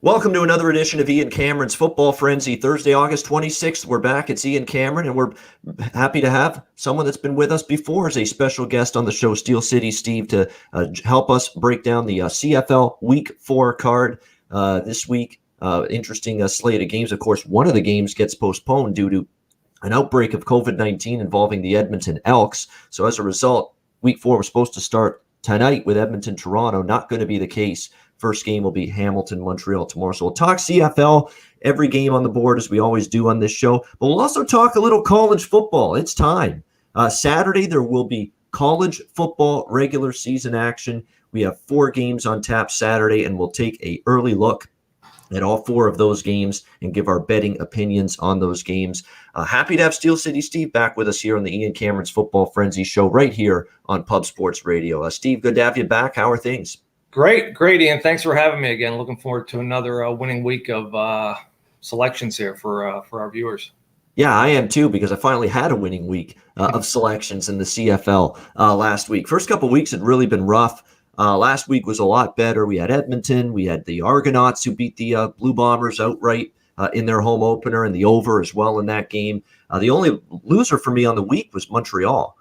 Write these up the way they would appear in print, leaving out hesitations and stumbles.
Welcome to another edition of Ian Cameron's Football Frenzy. Thursday, August 26th, we're back. It's Ian Cameron, and we're happy to have someone that's been with us before as a special guest on the show, Steel City Steve, to help us break down the CFL Week 4 card this week. Interesting slate of games. Of course, one of the games gets postponed due to an outbreak of COVID-19 involving the Edmonton Elks. So as a result, Week 4 was supposed to start tonight with Edmonton-Toronto. Not going to be the case. First game will be Hamilton-Montreal tomorrow. So we'll talk CFL, every game on the board, as we always do on this show. But we'll also talk a little college football. It's time. Saturday, there will be college football regular season action. We have 4 games on tap Saturday, and we'll take an early look at all 4 of those games and give our betting opinions on those games. Happy to have Steel City Steve back with us here on the Ian Cameron's Football Frenzy show right here on Pub Sports Radio. Steve, good to have you back. How are things? Great, Ian. Thanks for having me again. Looking forward to another winning week of selections here for our viewers. Yeah, I am too, because I finally had a winning week of selections in the CFL last week. First couple of weeks had really been rough. Last week was a lot better. We had Edmonton. We had the Argonauts who beat the Blue Bombers outright in their home opener, and the over as well in that game. The only loser for me on the week was Montreal,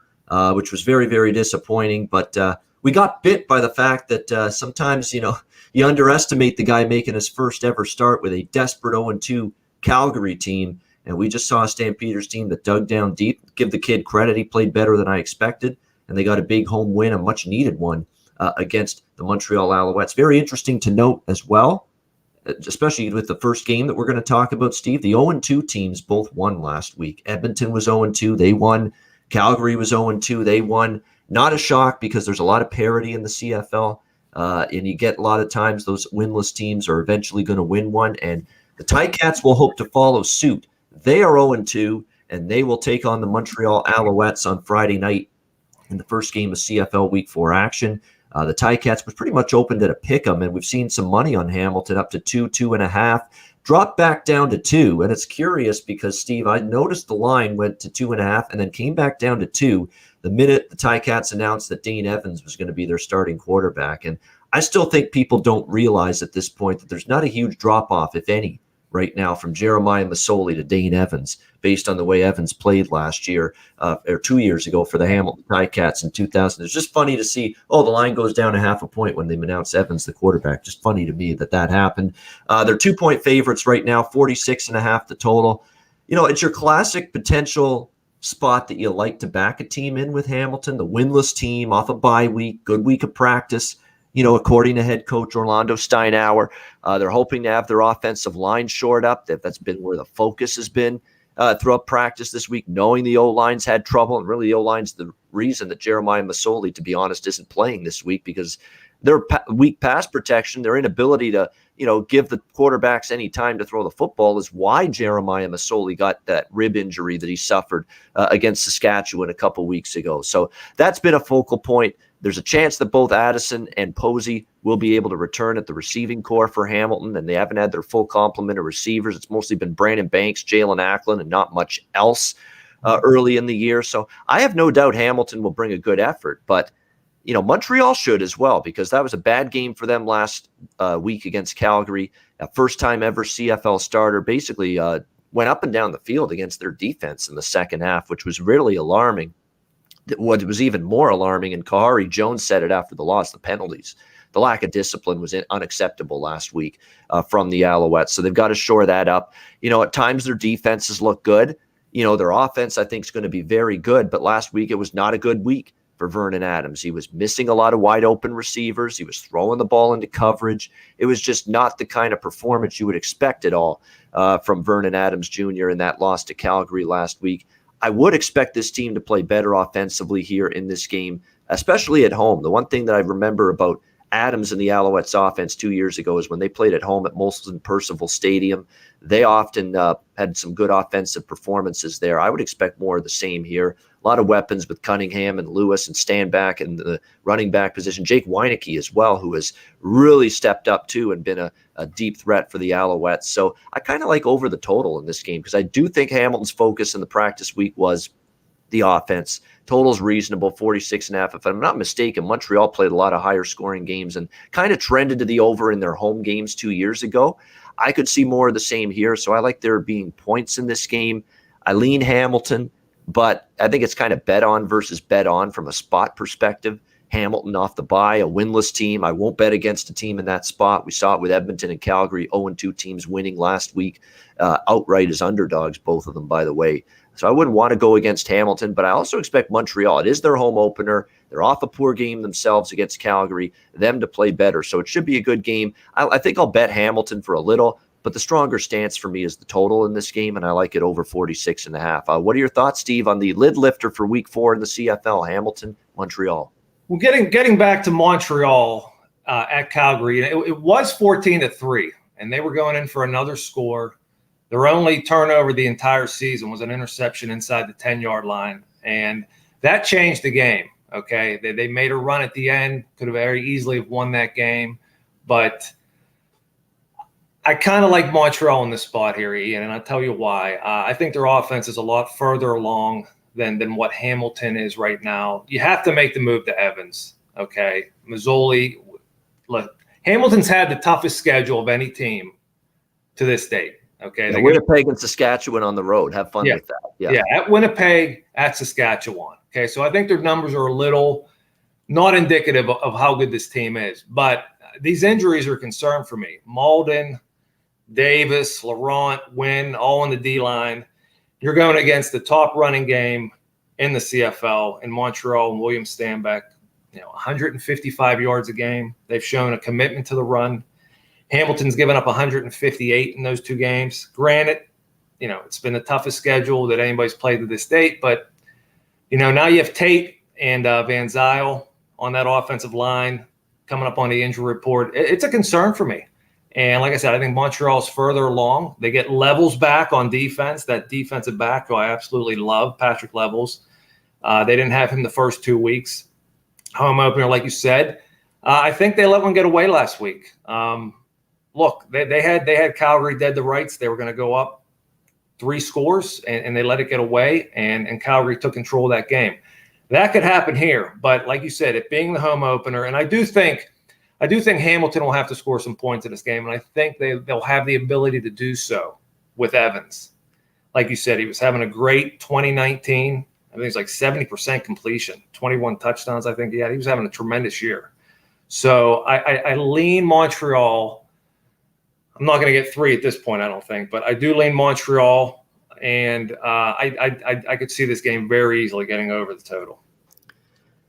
which was very, very disappointing. But we got bit by the fact that sometimes, you underestimate the guy making his first ever start with a desperate 0-2 Calgary team. And we just saw a Stampeders team that dug down deep. Give the kid credit. He played better than I expected. And they got a big home win, a much needed one against the Montreal Alouettes. Very interesting to note as well, especially with the first game that we're going to talk about, Steve. The 0-2 teams both won last week. Edmonton was 0-2. They won. Calgary was 0-2. They won. Not a shock, because there's a lot of parity in the CFL, and you get a lot of times those winless teams are eventually going to win one, and the Ticats will hope to follow suit. They are 0-2, and they will take on the Montreal Alouettes on Friday night in the first game of CFL Week 4 action. The Ticats was pretty much opened at a pick-em, and we've seen some money on Hamilton up to 2.5, dropped back down to 2, and it's curious because, Steve, I noticed the line went to 2.5 and then came back down to 2 the minute the Ticats announced that Dane Evans was going to be their starting quarterback. And I still think people don't realize at this point that there's not a huge drop-off, if any, right now from Jeremiah Masoli to Dane Evans, based on the way Evans played last year or 2 years ago for the Hamilton Ticats in 2000. It's just funny to see, the line goes down a half a point when they announced Evans the quarterback. Just funny to me that happened. They're 2-point favorites right now, 46.5 the total. It's your classic potential spot that you like to back a team in with Hamilton, the winless team off a bye week, good week of practice. According to head coach Orlando Steinauer, they're hoping to have their offensive line shored up. That's been where the focus has been throughout practice this week, knowing the O-line's had trouble. And really, the O-line's the reason that Jeremiah Masoli, to be honest, isn't playing this week, because their weak pass protection, their inability to, give the quarterbacks any time to throw the football is why Jeremiah Masoli got that rib injury that he suffered against Saskatchewan a couple weeks ago. So that's been a focal point. There's a chance that both Addison and Posey will be able to return at the receiving core for Hamilton, and they haven't had their full complement of receivers. It's mostly been Brandon Banks, Jalen Acklin, and not much else early in the year. So I have no doubt Hamilton will bring a good effort, but Montreal should as well, because that was a bad game for them last week against Calgary. A first-time ever CFL starter basically went up and down the field against their defense in the second half, which was really alarming. What was even more alarming, and Kahari Jones said it after the loss, the penalties. The lack of discipline was unacceptable last week from the Alouettes. So they've got to shore that up. At times their defenses look good. Their offense, I think, is going to be very good. But last week it was not a good week for Vernon Adams. He was missing a lot of wide open receivers. He was throwing the ball into coverage. It was just not the kind of performance you would expect at all from Vernon Adams Jr. in that loss to Calgary last week. I would expect this team to play better offensively here in this game, especially at home. The one thing that I remember about Adams and the Alouettes offense 2 years ago is when they played at home at Molson Percival Stadium, they often had some good offensive performances there. I would expect more of the same here. A lot of weapons with Cunningham and Lewis and Standback and the running back position. Jake Weineke as well, who has really stepped up too and been a deep threat for the Alouettes. So I kind of like over the total in this game, because I do think Hamilton's focus in the practice week was the offense. Total's reasonable, 46.5. If I'm not mistaken, Montreal played a lot of higher scoring games and kind of trended to the over in their home games 2 years ago. I could see more of the same here, so I like there being points in this game. I lean Hamilton, but I think it's kind of bet on versus bet on from a spot perspective. Hamilton off the bye, a winless team. I won't bet against a team in that spot. We saw it with Edmonton and Calgary, 0-2 teams winning last week, outright as underdogs, both of them, by the way. So I wouldn't want to go against Hamilton, but I also expect Montreal. It is their home opener. They're off a poor game themselves against Calgary, them to play better. So it should be a good game. I think I'll bet Hamilton for a little, but the stronger stance for me is the total in this game, and I like it over 46.5. What are your thoughts, Steve, on the lid lifter for week 4 in the CFL, Hamilton, Montreal? Well, getting back to Montreal at Calgary, it was 14-3, and they were going in for another score. Their only turnover the entire season was an interception inside the 10-yard line, and that changed the game. Okay, they made a run at the end, could have very easily have won that game, but I kind of like Montreal in this spot here, Ian, and I'll tell you why. I think their offense is a lot further along than what Hamilton is right now. You have to make the move to Evans. Okay, Mazzoli. Look, Hamilton's had the toughest schedule of any team to this date. Okay, yeah, Winnipeg and Saskatchewan on the road. Have fun with that. Yeah, at Winnipeg, at Saskatchewan. Okay, so I think their numbers are a little not indicative of how good this team is. But these injuries are a concern for me. Malden, Davis, Laurent, Wynn, all on the D-line. You're going against the top running game in the CFL in Montreal and William Stanback. 155 yards a game. They've shown a commitment to the run. Hamilton's given up 158 in those 2 games. Granted, it's been the toughest schedule that anybody's played to this date, but, now you have Tate and Van Zyl on that offensive line coming up on the injury report. It's a concern for me. And like I said, I think Montreal's further along. They get Levels back on defense, that defensive back who I absolutely love, Patrick Levels. They didn't have him the first 2 weeks. Home opener, like you said. I think they let one get away last week. Look, they had Calgary dead to rights. They were going to go up 3 scores, and they let it get away, and Calgary took control of that game. That could happen here, but like you said, it being the home opener, and I do think Hamilton will have to score some points in this game, and I think they'll have the ability to do so with Evans. Like you said, he was having a great 2019. I think it's like 70% completion, 21 touchdowns I think he had. He was having a tremendous year. So I lean Montreal. I'm not going to get 3 at this point, I don't think, but I do lean Montreal, and I could see this game very easily getting over the total.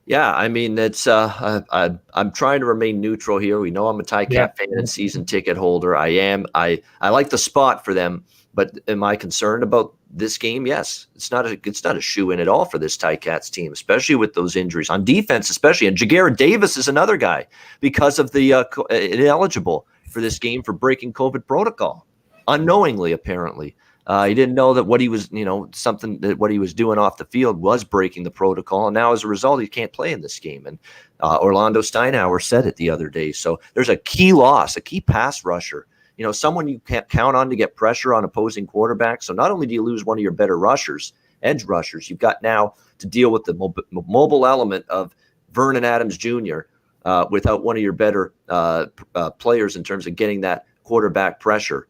Yeah, I mean, it's I'm trying to remain neutral here. We know I'm a Ticats fan and season ticket holder. I am. I like the spot for them, but am I concerned about this game? Yes. It's not a shoe-in at all for this Ticats team, especially with those injuries on defense, especially. And Jaguar Davis is another guy because of the ineligible for this game for breaking COVID protocol, unknowingly apparently. He didn't know that what he was, what he was doing off the field was breaking the protocol. And now as a result, he can't play in this game. And Orlando Steinauer said it the other day. So there's a key loss, a key pass rusher, someone you can't count on to get pressure on opposing quarterbacks. So not only do you lose one of your better rushers, edge rushers, you've got now to deal with the mobile element of Vernon Adams Jr. Without one of your better players in terms of getting that quarterback pressure.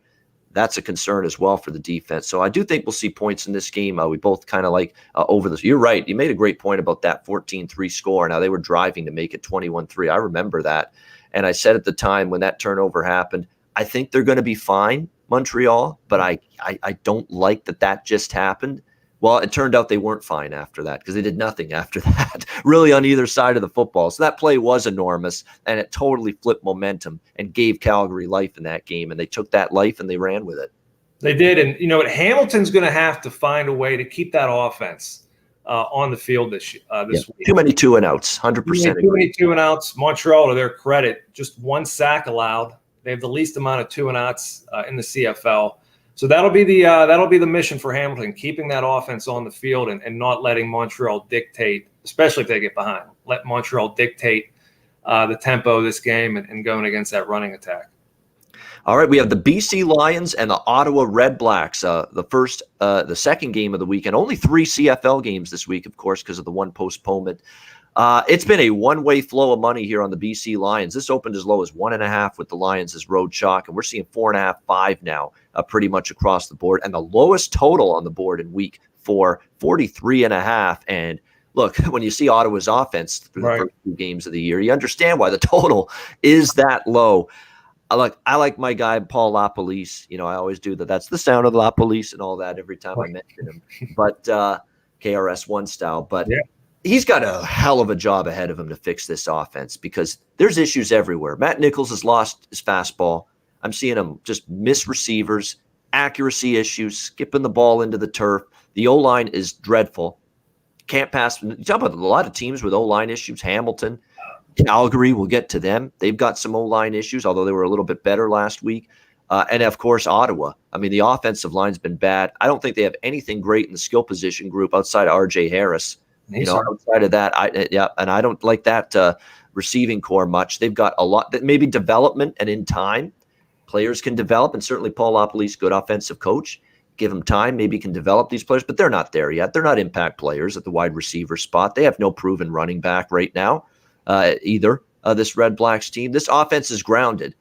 That's a concern as well for the defense. So I do think we'll see points in this game. We both kind of like over this. You're right. You made a great point about that 14-3 score. Now they were driving to make it 21-3. I remember that. And I said at the time when that turnover happened, I think they're going to be fine, Montreal, but I don't like that just happened. Well, it turned out they weren't fine after that because they did nothing after that, really on either side of the football. So that play was enormous, and it totally flipped momentum and gave Calgary life in that game, and they took that life and they ran with it. They did, and Hamilton's going to have to find a way to keep that offense on the field this week. Too many 2-and-outs, 100%. Too many 2-and-outs. Montreal, to their credit, just 1 sack allowed. They have the least amount of 2-and-outs in the CFL. So that'll be the mission for Hamilton, keeping that offense on the field and not letting Montreal dictate, especially if they get behind. Let Montreal dictate the tempo of this game and going against that running attack. All right, we have the BC Lions and the Ottawa Red Blacks. The second game of the weekend. Only 3 CFL games this week, of course, because of the one postponement. It's been a one-way flow of money here on the BC Lions. This opened as low as 1.5 with the Lions as road chalk, and we're seeing 4.5, 5 now, pretty much across the board. And the lowest total on the board in week 4, 43.5. And look, when you see Ottawa's offense through the first 2 games of the year, you understand why the total is that low. I like my guy, Paul LaPolice. You know, I always do that. That's the sound of LaPolice and all that every time I mention him. But KRS-One style. But he's got a hell of a job ahead of him to fix this offense because there's issues everywhere. Matt Nichols has lost his fastball. I'm seeing him just miss receivers, accuracy issues, skipping the ball into the turf. The O-line is dreadful. Can't pass. You talk about a lot of teams with O-line issues. Hamilton, Calgary, we'll get to them. They've got some O-line issues, although they were a little bit better last week. And, of course, Ottawa. I mean, the offensive line's been bad. I don't think they have anything great in the skill position group outside of R.J. Harris. Outside of that, I don't like that receiving core much. They've got a lot that maybe development and in time, players can develop. And certainly Paul LaPolice, good offensive coach. Give him time, maybe can develop these players, but they're not there yet. They're not impact players at the wide receiver spot. They have no proven running back right now. Either this Red Blacks team. This offense is grounded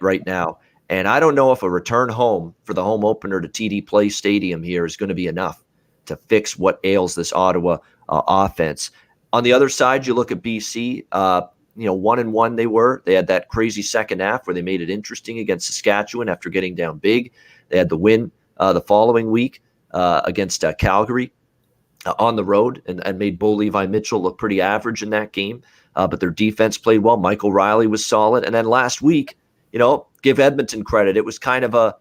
right now. And I don't know if a return home for the home opener to TD Place Stadium here is going to be enough to fix what ails this Ottawa offense. On the other side, you look at BC, 1-1 they were. They had that crazy second half where they made it interesting against Saskatchewan after getting down big. They had the win the following week against Calgary on the road and made Bo Levi Mitchell look pretty average in that game. But their defense played well. Michael Riley was solid. And then last week, give Edmonton credit. It was kind of a,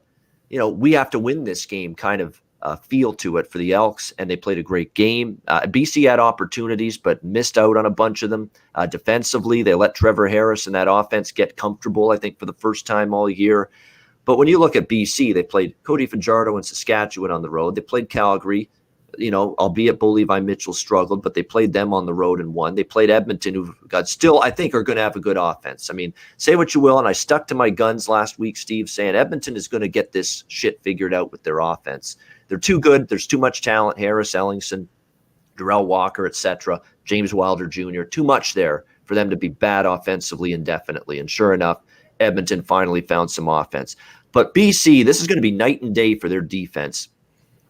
we have to win this game kind of feel to it for the Elks, and they played a great game. BC had opportunities, but missed out on a bunch of them. Defensively, they let Trevor Harris and that offense get comfortable, I think, for the first time all year. But when you look at BC, they played Cody Fajardo and Saskatchewan on the road. They played Calgary. Albeit Bo Levi Mitchell struggled, but they played them on the road and won. They played Edmonton, who I think are going to have a good offense. I mean, say what you will, and I stuck to my guns last week, Steve, saying Edmonton is going to get this shit figured out with their offense. They're too good. There's too much talent. Harris, Ellingson, Darrell Walker, etc., James Wilder Jr., too much there for them to be bad offensively indefinitely. And sure enough, Edmonton finally found some offense. But BC, this is going to be night and day for their defense.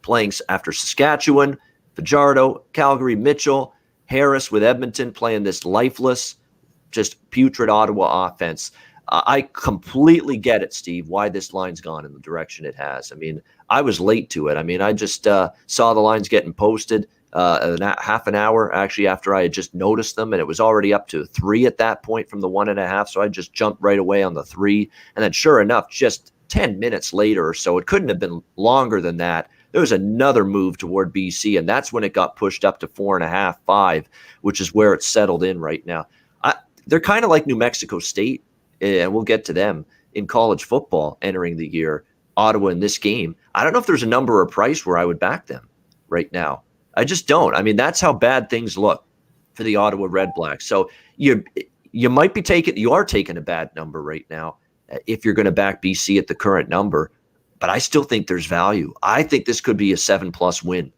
Playing after Saskatchewan, Fajardo, Calgary, Mitchell, Harris with Edmonton playing this lifeless, just putrid Ottawa offense. I completely get it, Steve, why this line's gone in the direction it has. I mean, I was late to it. I mean, I just saw the lines getting posted half an hour actually after I had just noticed them, and it was already up to 3 at that point from the 1.5. So I just jumped right away on the 3. And then sure enough, just 10 minutes later or so, it couldn't have been longer than that, there was another move toward BC, and that's when it got pushed up to 4.5, 5, which is where it's settled in right now. They're kind of like New Mexico State, and we'll get to them in college football entering the year. Ottawa in this game, I don't know if there's a number or price where I would back them right now. I just don't. I mean, that's how bad things look for the Ottawa Red Blacks. So you might be you are taking a bad number right now if you're going to back BC at the current number. But I still think there's value. I think this could be a 7+ win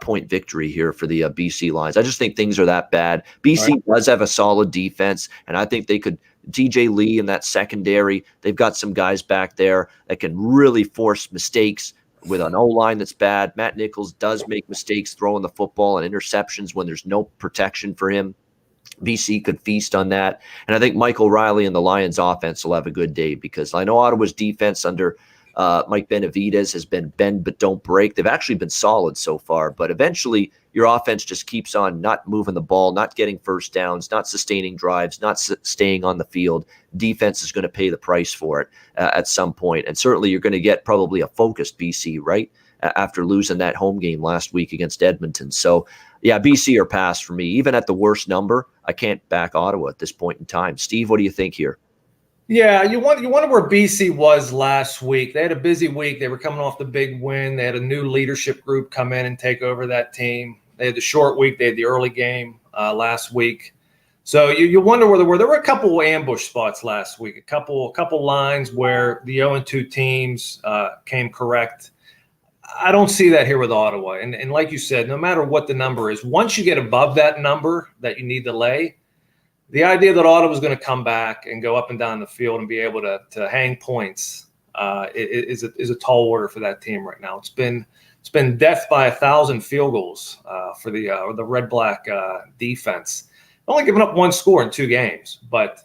point victory here for the BC Lions. I just think things are that bad. BC does have a solid defense, and I think they could. TJ Lee in that secondary, they've got some guys back there that can really force mistakes with an O-line that's bad. Matt Nichols does make mistakes throwing the football and interceptions when there's no protection for him. BC could feast on that. And I think Michael Riley and the Lions offense will have a good day because I know Ottawa's defense under Mike Benavidez has been bend but don't break. They've actually been solid so far, but eventually your offense just keeps on not moving the ball, not getting first downs, not sustaining drives, not staying on the field. Defense is going to pay the price for it at some point. And certainly you're going to get probably a focused BC, right, after losing that home game last week against Edmonton. So, yeah, BC are pass for me. Even at the worst number, I can't back Ottawa at this point in time. Steve, what do you think here? Yeah, you wonder where BC was last week. They had a busy week. They were coming off the big win. They had a new leadership group come in and take over that team. They had the short week. They had the early game last week. So you wonder where there were a couple ambush spots last week, a couple lines where the 0-2 teams came correct. I don't see that here with Ottawa. And like you said, no matter what the number is, once you get above that number that you need to lay, the idea that Ottawa's going to come back and go up and down the field and be able to hang points is a tall order for that team right now. It's been death by 1,000 field goals for the Red-Black defense. Only giving up one score in 2 games. But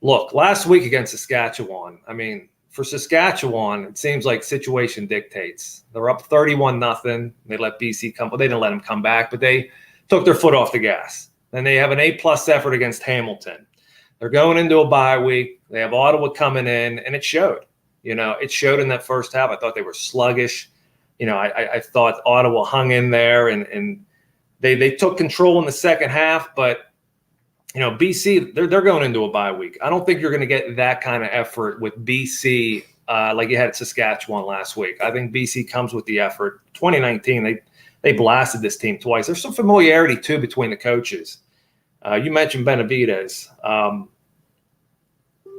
look, last week against Saskatchewan, I mean, for Saskatchewan, it seems like situation dictates. They're up 31-0. They let BC come. Well, they didn't let them come back, but they took their foot off the gas. Then they have an A-plus effort against Hamilton. They're going into a bye week. They have Ottawa coming in, and it showed. It showed in that first half. I thought they were sluggish. I thought Ottawa hung in there, and they took control in the second half, but BC, they're going into a bye week. I don't think you're going to get that kind of effort with BC like you had at Saskatchewan last week. I think BC comes with the effort. 2019, they blasted this team twice. There's some familiarity, too, between the coaches. You mentioned Benavidez.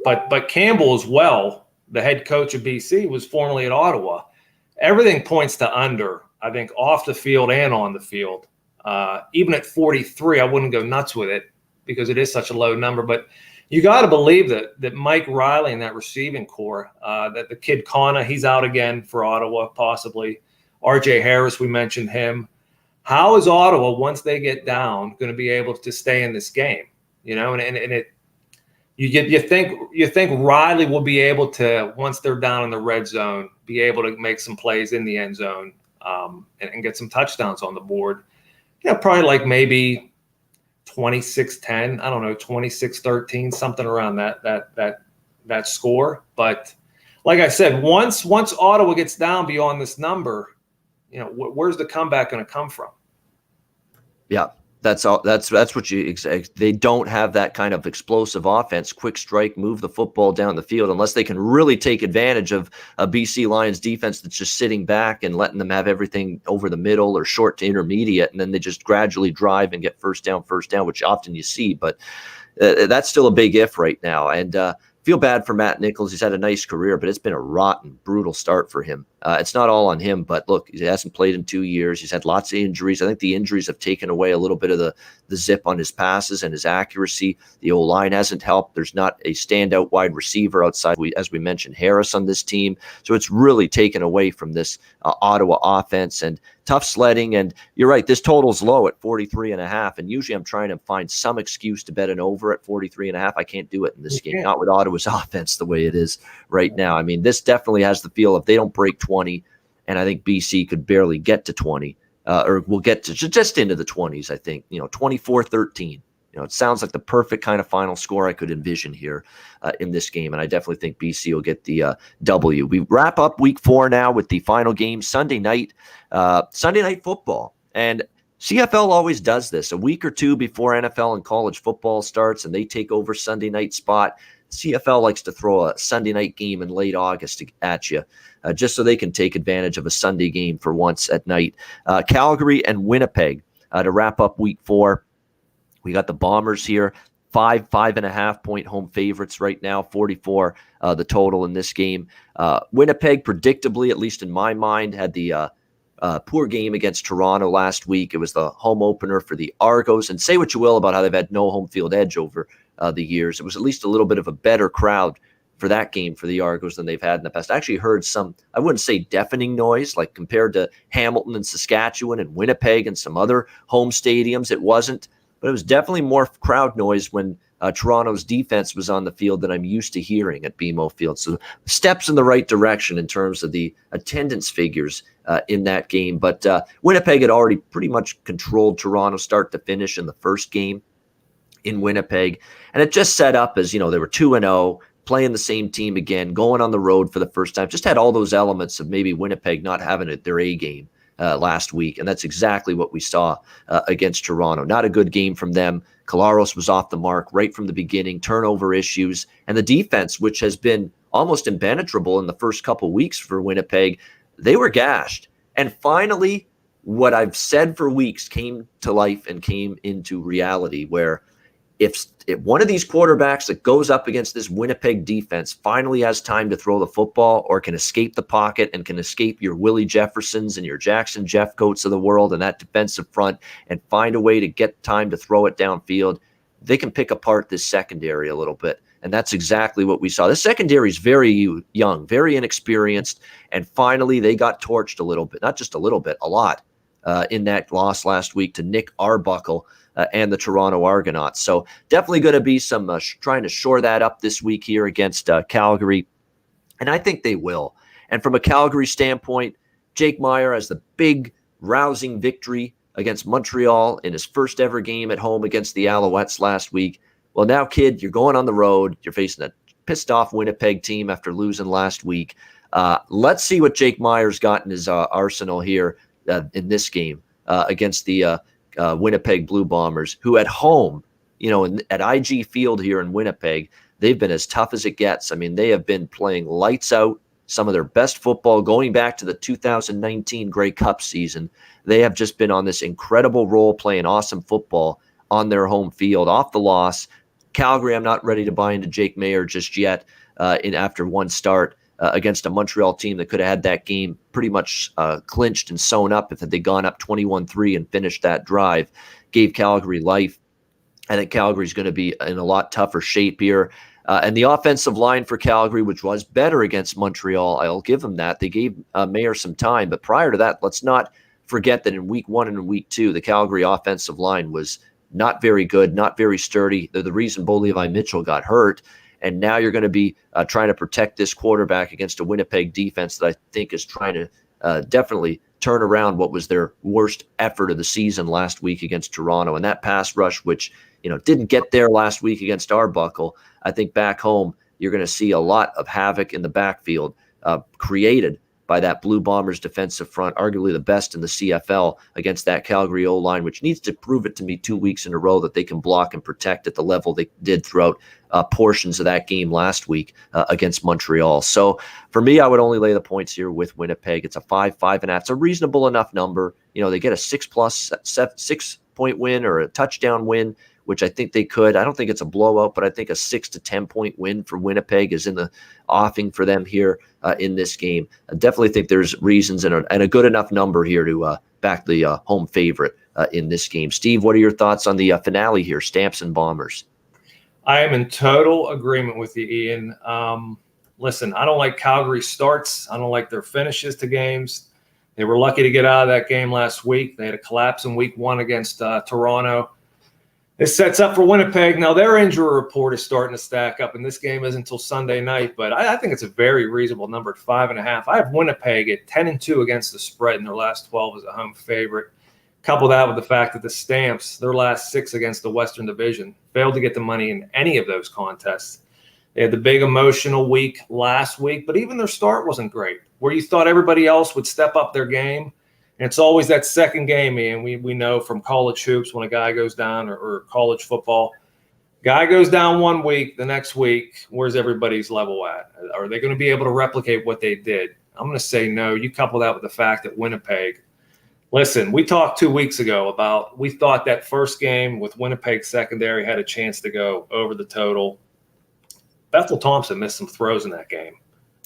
But Campbell as well, the head coach of BC, was formerly at Ottawa. Everything points to under, I think, off the field and on the field. Even at 43, I wouldn't go nuts with it, because it is such a low number. But you got to believe that Mike Riley and that receiving core, that the kid Kana, he's out again for Ottawa, possibly. RJ Harris, we mentioned him. How is Ottawa, once they get down, going to be able to stay in this game? You think Riley will be able to, once they're down in the red zone, be able to make some plays in the end zone and get some touchdowns on the board. Probably like maybe 26-10, I don't know, 26-13, something around that score. But like I said, once Ottawa gets down beyond this number, where's the comeback going to come from? Yeah, that's all. That's what they don't have that kind of explosive offense, quick strike, move the football down the field, unless they can really take advantage of a BC Lions defense that's just sitting back and letting them have everything over the middle or short to intermediate, and then they just gradually drive and get first down, which often you see. But that's still a big if right now. And feel bad for Matt Nichols. He's had a nice career, but it's been a rotten, brutal start for him. It's not all on him, but look, he hasn't played in 2 years. He's had lots of injuries. I think the injuries have taken away a little bit of the zip on his passes and his accuracy. The O-line hasn't helped. There's not a standout wide receiver outside, as we mentioned, Harris on this team. So it's really taken away from this Ottawa offense, and tough sledding. And you're right, this total's low at 43.5. And usually I'm trying to find some excuse to bet an over at 43.5. I can't do it in this game, not with Ottawa's offense the way it is right now. I mean, this definitely has the feel of they don't break 20, and I think BC could barely get to 20, or will get to just into the 20s, I think, 24-13. It sounds like the perfect kind of final score I could envision here in this game, and I definitely think BC will get the W. We wrap up week 4 now with the final game, Sunday night football. And CFL always does this a week or two before NFL and college football starts, and they take over Sunday night spot. CFL likes to throw a Sunday night game in late August at you, just so they can take advantage of a Sunday game for once at night. Calgary and Winnipeg to wrap up week 4. We got the Bombers here, 5.5 point home favorites right now, 44 the total in this game. Winnipeg, predictably, at least in my mind, had the poor game against Toronto last week. It was the home opener for the Argos. And say what you will about how they've had no home field edge over the years. It was at least a little bit of a better crowd for that game for the Argos than they've had in the past. I actually heard some, I wouldn't say deafening noise, like compared to Hamilton and Saskatchewan and Winnipeg and some other home stadiums. It wasn't, but it was definitely more crowd noise when Toronto's defense was on the field than I'm used to hearing at BMO Field. So steps in the right direction in terms of the attendance figures in that game. But Winnipeg had already pretty much controlled Toronto start to finish in the first game in Winnipeg. And it just set up as, they were 2-0, playing the same team again, going on the road for the first time. Just had all those elements of maybe Winnipeg not having their A game last week. And that's exactly what we saw against Toronto. Not a good game from them. Kolaros was off the mark right from the beginning, turnover issues. And the defense, which has been almost impenetrable in the first couple weeks for Winnipeg, they were gashed. And finally, what I've said for weeks came to life and came into reality, where if one of these quarterbacks that goes up against this Winnipeg defense finally has time to throw the football or can escape the pocket and can escape your Willie Jeffersons and your Jackson Jeffcoats of the world and that defensive front and find a way to get time to throw it downfield, they can pick apart this secondary a little bit. And that's exactly what we saw. The secondary is very young, very inexperienced, and finally they got torched a little bit, not just a little bit, a lot, in that loss last week to Nick Arbuckle and the Toronto Argonauts. So definitely going to be some trying to shore that up this week here against Calgary, and I think they will. And from a Calgary standpoint, Jake Maier has the big, rousing victory against Montreal in his first ever game at home against the Alouettes last week. Well, now, kid, you're going on the road. You're facing a pissed-off Winnipeg team after losing last week. Let's see what Jake Maier's got in his arsenal here in this game against the Winnipeg Blue Bombers, who at home, at IG Field here in Winnipeg, they've been as tough as it gets. I mean, they have been playing lights out, some of their best football going back to the 2019 Grey Cup season. They have just been on this incredible roll, playing awesome football on their home field off the loss. Calgary, I'm not ready to buy into Jake Maier just yet after one start against a Montreal team that could have had that game pretty much clinched and sewn up if they'd gone up 21-3 and finished that drive, gave Calgary life. I think Calgary's going to be in a lot tougher shape here. And the offensive line for Calgary, which was better against Montreal, I'll give them that. They gave Maier some time. But prior to that, let's not forget that in week 1 and in week 2, the Calgary offensive line was not very good, not very sturdy. They're the reason Bo Levi Mitchell got hurt. And now you're going to be trying to protect this quarterback against a Winnipeg defense that I think is trying to definitely turn around what was their worst effort of the season last week against Toronto. And that pass rush, which didn't get there last week against Arbuckle, I think back home you're going to see a lot of havoc in the backfield created by that Blue Bombers defensive front, arguably the best in the CFL against that Calgary O-line, which needs to prove it to me 2 weeks in a row that they can block and protect at the level they did throughout portions of that game last week against Montreal. So for me, I would only lay the points here with Winnipeg. It's a 5.5. It's a reasonable enough number. They get a 6-point win or a touchdown win, which I think they could. I don't think it's a blowout, but I think a 6 to 10 point win for Winnipeg is in the offing for them here in this game. I definitely think there's reasons and a good enough number here to back the home favorite in this game. Steve, what are your thoughts on the finale here, Stamps and Bombers? I am in total agreement with you, Ian. Listen, I don't like Calgary starts. I don't like their finishes to games. They were lucky to get out of that game last week. They had a collapse in week 1 against Toronto. This sets up for Winnipeg. Now, their injury report is starting to stack up, and this game isn't until Sunday night, but I think it's a very reasonable number at 5.5. I have Winnipeg at 10-2 against the spread in their last 12 as a home favorite. Couple that with the fact that the Stamps, their last 6 against the Western Division, failed to get the money in any of those contests. They had the big emotional week last week, but even their start wasn't great, where you thought everybody else would step up their game. And it's always that second game, and we know from college hoops when a guy goes down or college football, guy goes down 1 week, the next week, where's everybody's level at? Are they going to be able to replicate what they did? I'm going to say no. You couple that with the fact that Winnipeg, listen, we talked 2 weeks ago about we thought that first game with Winnipeg secondary had a chance to go over the total. Bethel Thompson missed some throws in that game,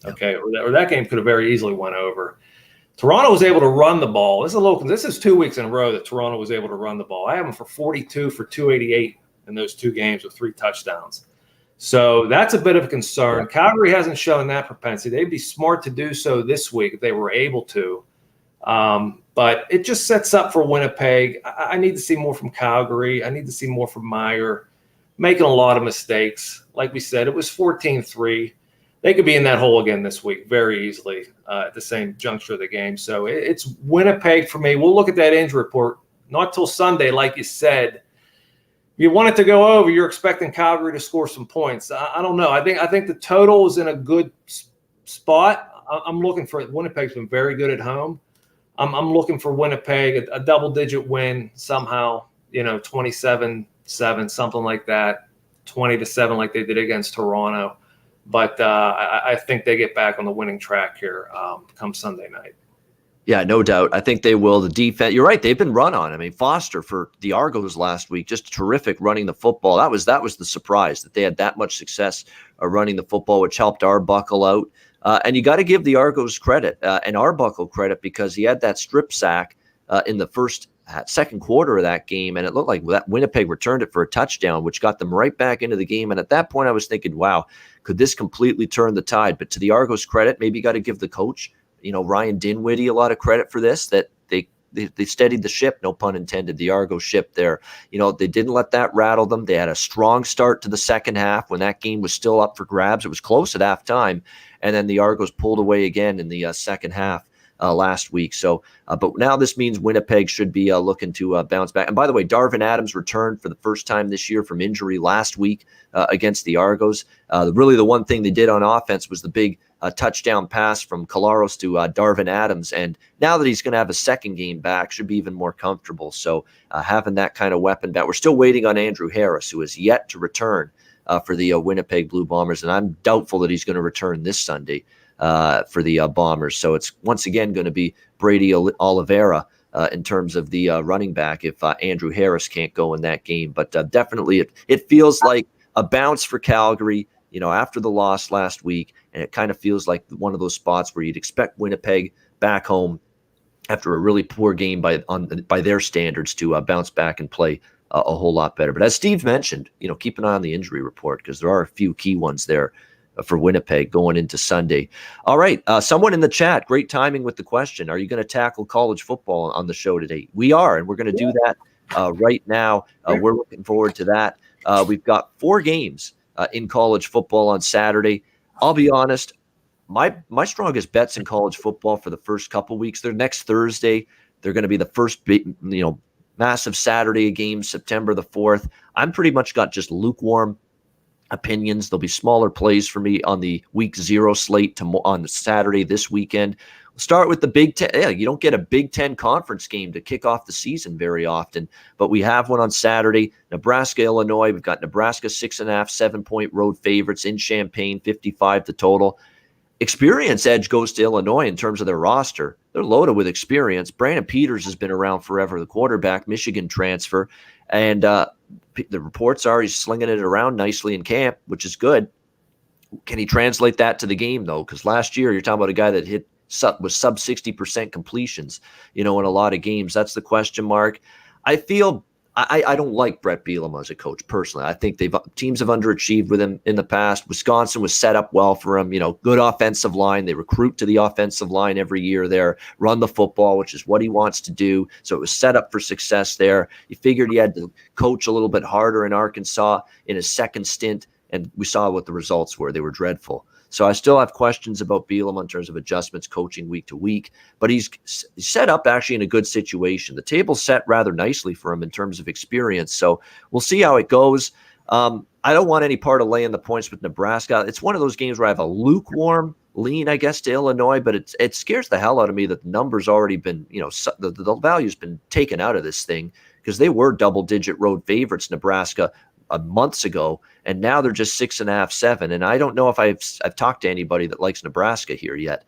okay, or that game could have very easily went over. Toronto was able to run the ball. This is 2 weeks in a row that Toronto was able to run the ball. I have them for 42 for 288 in those 2 games with 3 touchdowns. So that's a bit of a concern. Calgary hasn't shown that propensity. They'd be smart to do so this week if they were able to. But it just sets up for Winnipeg. I need to see more from Calgary. I need to see more from Maier, making a lot of mistakes. Like we said, it was 14-3. They could be in that hole again this week very easily at the same juncture of the game. So it's Winnipeg for me. We'll look at that injury report. Not till Sunday, like you said. If you want it to go over, you're expecting Calgary to score some points. I don't know. I think the total is in a good spot. I'm looking for it. Winnipeg's been very good at home. I'm looking for Winnipeg, a double-digit win somehow, 27-7, something like that, 20-7 like they did against Toronto. But I think they get back on the winning track here come Sunday night. Yeah, no doubt. I think they will. The defense, you're right. They've been run on. I mean, Foster for the Argos last week, just terrific running the football. That was the surprise that they had that much success running the football, which helped Arbuckle out. And you got to give the Argos credit and Arbuckle credit because he had that strip sack in the second quarter of that game, and it looked like that Winnipeg returned it for a touchdown, which got them right back into the game. And at that point, I was thinking, wow, could this completely turn the tide? But to the Argos' credit, maybe you got to give the coach, Ryan Dinwiddie, a lot of credit for this, that they steadied the ship, no pun intended, the Argo ship there. They didn't let that rattle them. They had a strong start to the second half when that game was still up for grabs. It was close at halftime, and then the Argos pulled away again in the second half last week. So, but now this means Winnipeg should be looking to bounce back. And by the way, Darvin Adams returned for the first time this year from injury last week against the Argos. Really the one thing they did on offense was the big touchdown pass from Collaros to Darvin Adams. And now that he's going to have a second game back, should be even more comfortable. So having that kind of weapon back. We're still waiting on Andrew Harris, who is yet to return for the Winnipeg Blue Bombers. And I'm doubtful that he's going to return this Sunday for the Bombers. So it's once again going to be Brady Oliveira in terms of the running back if Andrew Harris can't go in that game. But definitely it feels like a bounce for Calgary, after the loss last week. And it kind of feels like one of those spots where you'd expect Winnipeg back home after a really poor game by their standards to bounce back and play a whole lot better. But as Steve mentioned, keep an eye on the injury report because there are a few key ones there for Winnipeg going into Sunday. All right. Someone in the chat, great timing with the question. Are you going to tackle college football on the show today? We are, and we're going to do that right now. We're looking forward to that. We've got 4 games in college football on Saturday. I'll be honest, my strongest bets in college football for the first couple weeks, they're next Thursday. They're going to be the first big, massive Saturday game, September the 4th. I'm pretty much got just lukewarm opinions. There'll be smaller plays for me on the week 0 slate on Saturday this weekend. We'll start with the Big Ten. Yeah, you don't get a Big Ten conference game to kick off the season very often, but we have one on Saturday. Nebraska, Illinois. We've got Nebraska 6.5, 7-point road favorites in Champaign, 55 the total. Experience edge goes to Illinois in terms of their roster. They're loaded with experience. Brandon Peters has been around forever, the quarterback, Michigan transfer. And the reports are he's slinging it around nicely in camp, which is good. Can he translate that to the game, though? Because last year, you're talking about a guy that was sub 60% completions, in a lot of games. That's the question mark. I feel I don't like Brett Bielema as a coach personally. I think teams have underachieved with him in the past. Wisconsin was set up well for him. Good offensive line. They recruit to the offensive line every year there, run the football, which is what he wants to do. So it was set up for success there. You figured he had to coach a little bit harder in Arkansas in his second stint, and we saw what the results were. They were dreadful. So I still have questions about Bielema in terms of adjustments, coaching week to week, but he's set up actually in a good situation. The table's set rather nicely for him in terms of experience. So we'll see how it goes. I don't want any part of laying the points with Nebraska. It's one of those games where I have a lukewarm lean, I guess, to Illinois, but it scares the hell out of me that the number's already been, the value's been taken out of this thing because they were double-digit road favorites, Nebraska, months ago, and now they're just 6.5, 7. And I don't know if I've talked to anybody that likes Nebraska here yet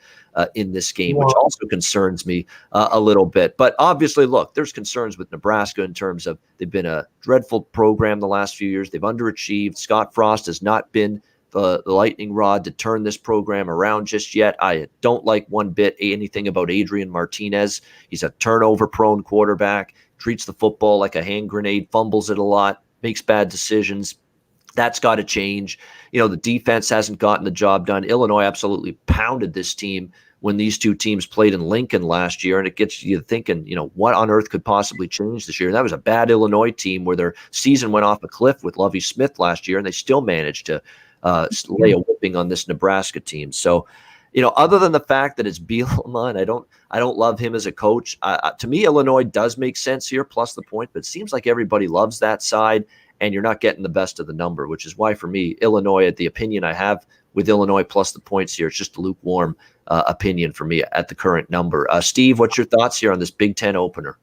in this game, which also concerns me a little bit. But obviously, look, there's concerns with Nebraska in terms of they've been a dreadful program the last few years. They've underachieved. Scott Frost has not been the lightning rod to turn this program around just yet. I don't like one bit anything about Adrian Martinez. He's a turnover-prone quarterback, treats the football like a hand grenade, fumbles it a lot, makes bad decisions. That's got to change. The defense hasn't gotten the job done. Illinois absolutely pounded this team when these two teams played in Lincoln last year, and it gets you thinking, what on earth could possibly change this year? And that was a bad Illinois team where their season went off a cliff with Lovie Smith last year, and they still managed to lay a whipping on this Nebraska team. So, other than the fact that it's Bielema, and I don't love him as a coach. To me, Illinois does make sense here, plus the point, but it seems like everybody loves that side, and you're not getting the best of the number, which is why, for me, Illinois, the opinion I have with Illinois plus the points here, it's just a lukewarm opinion for me at the current number. Steve, what's your thoughts here on this Big Ten opener?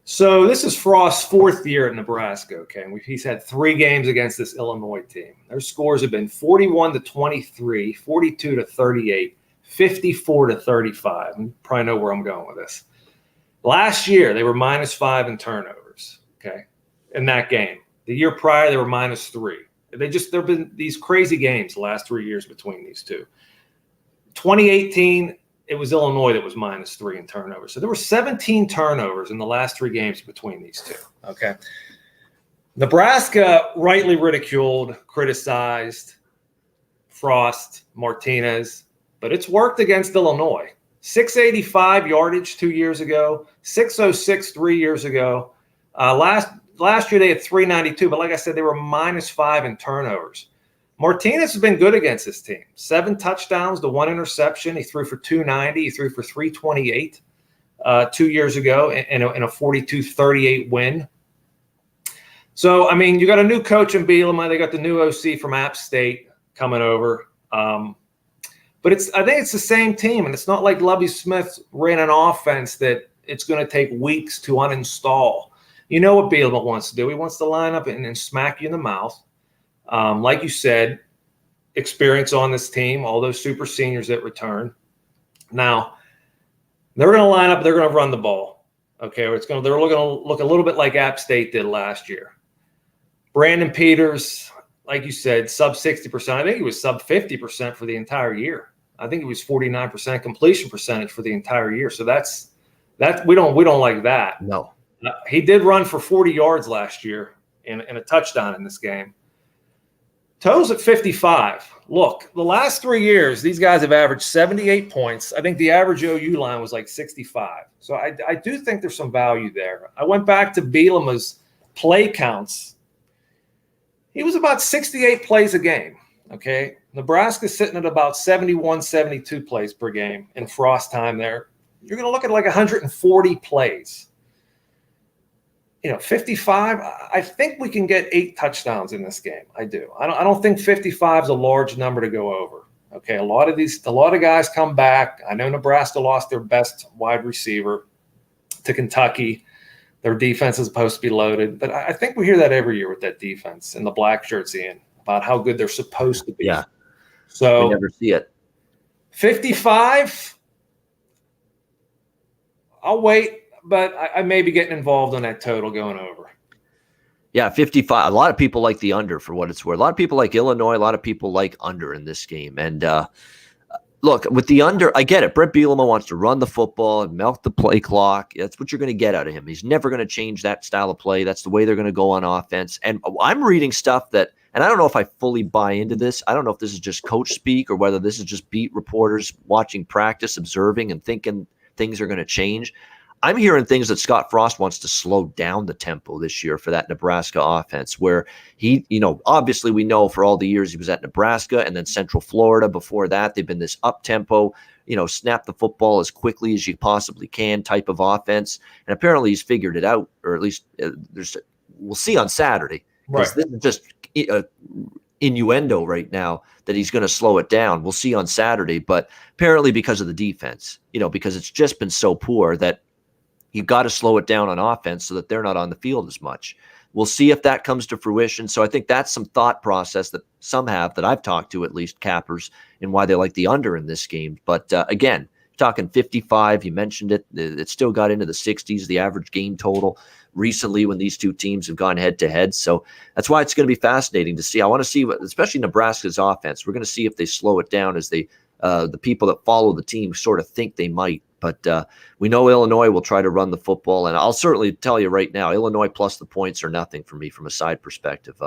So this is Frost's 4th year at Nebraska, okay? And he's had 3 games against this Illinois team. Their scores have been 41-23, 42-38, 54-35. You probably know where I'm going with this. Last year, they were -5 in turnovers, okay, in that game. The year prior, they were -3. There have been these crazy games the last 3 years between these two. 2018, it was Illinois that was -3 in turnovers. So there were 17 turnovers in the last 3 games between these two, okay? Nebraska rightly ridiculed, criticized Frost, Martinez, but it's worked against Illinois. 685 yardage 2 years ago, 606 3 years ago. Last year they had 392, but like I said, they were -5 in turnovers. Martinez has been good against this team. 7 touchdowns to 1 interception. He threw for 290. He threw for 328 2 years ago in a 42-38 win. So, I mean, you got a new coach in Bielema. They got the new OC from App State coming over. But I think it's the same team, and it's not like Lovie Smith ran an offense that it's going to take weeks to uninstall. You know what Bielema wants to do. He wants to line up and smack you in the mouth. Like you said, experience on this team, all those super seniors that return. Now, they're going to line up. They're going to run the ball. Okay, they're going to look a little bit like App State did last year. Brandon Peters, like you said, sub 60%. I think he was sub 50% for the entire year. I think it was 49% completion percentage for the entire year. So that's we don't like that. No. He did run for 40 yards last year in a touchdown in this game. Toes at 55. Look, the last 3 years, these guys have averaged 78 points. I think the average OU line was like 65. So I do think there's some value there. I went back to Bielema's play counts. He was about 68 plays a game, okay? Nebraska's sitting at about 71, 72 plays per game in Frost time there. You're going to look at like 140 plays. 55, I think we can get 8 touchdowns in this game. I do. I don't think 55 is a large number to go over. Okay, a lot of guys come back. I know Nebraska lost their best wide receiver to Kentucky. Their defense is supposed to be loaded, but I think we hear that every year with that defense and the black shirts in about how good they're supposed to be. Yeah. So we never see it. 55, I'll wait, but I may be getting involved on that total going over. Yeah, 55. A lot of people like the under for what it's worth. A lot of people like Illinois. A lot of people like under in this game. And look, with the under, I get it. Brett Bielema wants to run the football and milk the play clock. That's what you're going to get out of him. He's never going to change that style of play. That's the way they're going to go on offense. And I'm reading stuff that, and I don't know if I fully buy into this. I don't know if this is just coach speak or whether this is just beat reporters watching practice, observing, and thinking things are going to change. I'm hearing things that Scott Frost wants to slow down the tempo this year for that Nebraska offense, where he, obviously we know for all the years he was at Nebraska and then Central Florida before that, they've been this up tempo, snap the football as quickly as you possibly can type of offense. And apparently he's figured it out, or at least we'll see on Saturday. Right. This is just innuendo right now that he's going to slow it down. We'll see on Saturday, but apparently because of the defense, because it's just been so poor that you've got to slow it down on offense so that they're not on the field as much. We'll see if that comes to fruition. So I think that's some thought process that some have, that I've talked to at least, cappers, and why they like the under in this game. But again, talking 55, you mentioned it. It still got into the 60s, the average game total recently when these two teams have gone head to head. So that's why it's going to be fascinating to see. I want to see especially Nebraska's offense. We're going to see if they slow it down as the people that follow the team sort of think they might. But we know Illinois will try to run the football. And I'll certainly tell you right now, Illinois plus the points are nothing for me from a side perspective.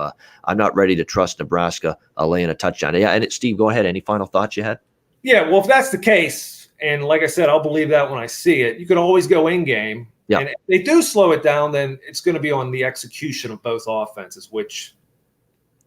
I'm not ready to trust Nebraska laying a touchdown. Yeah, and Steve, go ahead. Any final thoughts you had? Yeah, well, if that's the case, and like I said, I'll believe that when I see it, you could always go in-game. Yeah. And if they do slow it down, then it's going to be on the execution of both offenses, which,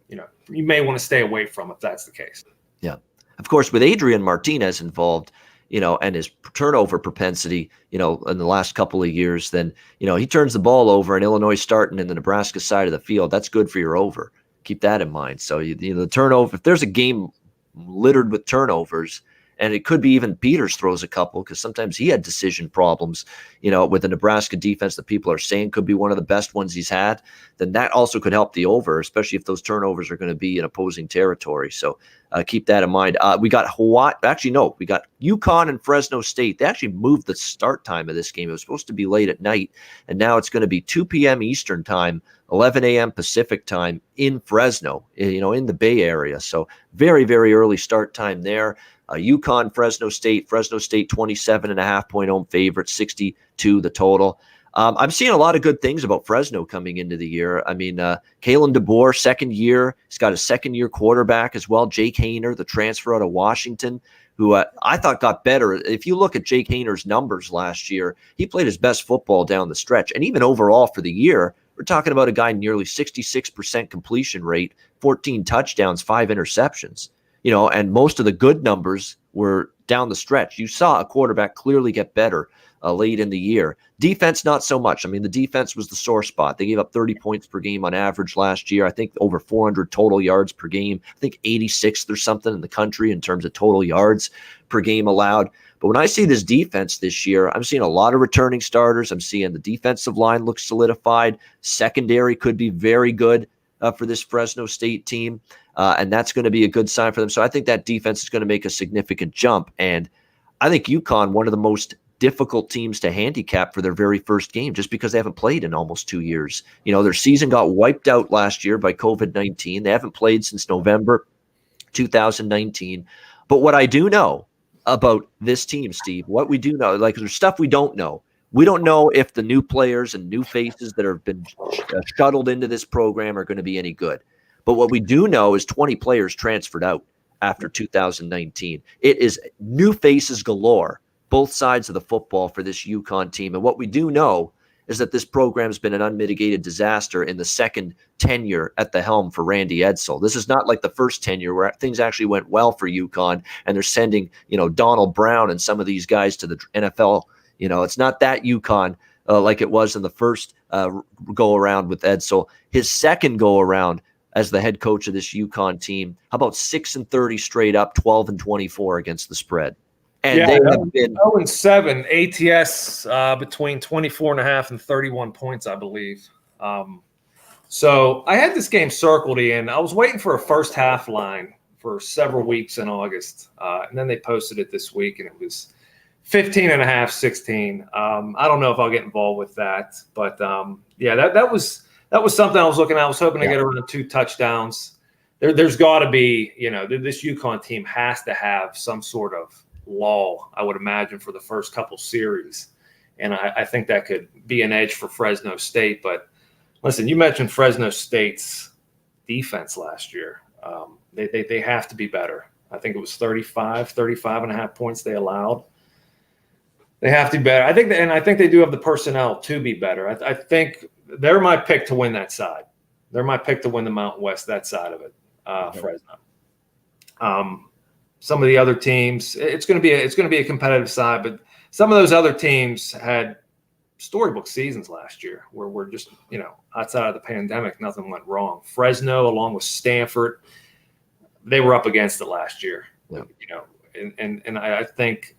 you may want to stay away from if that's the case. Yeah. Of course, with Adrian Martinez involved, and his turnover propensity, in the last couple of years, then, he turns the ball over and Illinois starting in the Nebraska side of the field. That's good for your over. Keep that in mind. So, the turnover, if there's a game littered with turnovers and it could be even Peters throws a couple because sometimes he had decision problems, with the Nebraska defense that people are saying could be one of the best ones he's had, then that also could help the over, especially if those turnovers are going to be in opposing territory. So keep that in mind. We got Hawaii. Actually, no, we got UConn and Fresno State. They actually moved the start time of this game. It was supposed to be late at night, and now it's going to be 2 p.m. Eastern time, 11 a.m. Pacific time in Fresno, in the Bay Area. So very, very early start time there. UConn, Fresno State 27.5-point home favorite, 62 the total. I'm seeing a lot of good things about Fresno coming into the year. I mean, Kalen DeBoer, second year. He's got a second-year quarterback as well. Jake Hayner, the transfer out of Washington, who I thought got better. If you look at Jake Hayner's numbers last year, he played his best football down the stretch. And even overall for the year, we're talking about a guy nearly 66% completion rate, 14 touchdowns, 5 interceptions. And most of the good numbers were down the stretch. You saw a quarterback clearly get better late in the year. Defense, not so much. I mean, the defense was the sore spot. They gave up 30 points per game on average last year. I think over 400 total yards per game. I think 86th or something in the country in terms of total yards per game allowed. But when I see this defense this year, I'm seeing a lot of returning starters. I'm seeing the defensive line look solidified. Secondary could be very good for this Fresno State team. And that's going to be a good sign for them. So I think that defense is going to make a significant jump. And I think UConn, one of the most difficult teams to handicap for their very first game, just because they haven't played in almost 2 years. Their season got wiped out last year by COVID-19. They haven't played since November 2019. But what I do know about this team, Steve, what we do know, there's stuff we don't know. We don't know if the new players and new faces that have been shuttled into this program are going to be any good. But what we do know is 20 players transferred out after 2019. It is new faces galore, both sides of the football for this UConn team. And what we do know is that this program has been an unmitigated disaster in the second tenure at the helm for Randy Edsall. This is not like the first tenure where things actually went well for UConn and they're sending, Donald Brown and some of these guys to the NFL. It's not that UConn like it was in the first go around with Edsall. His second go around as the head coach of this UConn team, how about 6-30 straight up, 12-24 against the spread? And they have been 0-7 ATS between 24.5 and 31 points, I believe. So I had this game circled in. I was waiting for a first half line for several weeks in August. And then they posted it this week, and it was 15.5, 16. I don't know if I'll get involved with that. But, that was something I was looking at. I was hoping to get around 2 touchdowns. There's got to be, this UConn team has to have some sort of lull, I would imagine, for the first couple series. And I think that could be an edge for Fresno State. But listen, you mentioned Fresno State's defense last year. They have to be better. I think it was 35.5 points they allowed. They have to be better. I think they do have the personnel to be better. I think they're my pick to win that side. They're my pick to win the Mountain West, that side of it, Fresno. Some of the other teams, it's going to be a competitive side, but some of those other teams had storybook seasons last year where we're just, outside of the pandemic, nothing went wrong. Fresno, along with Stanford, they were up against it last year. Yeah. And I think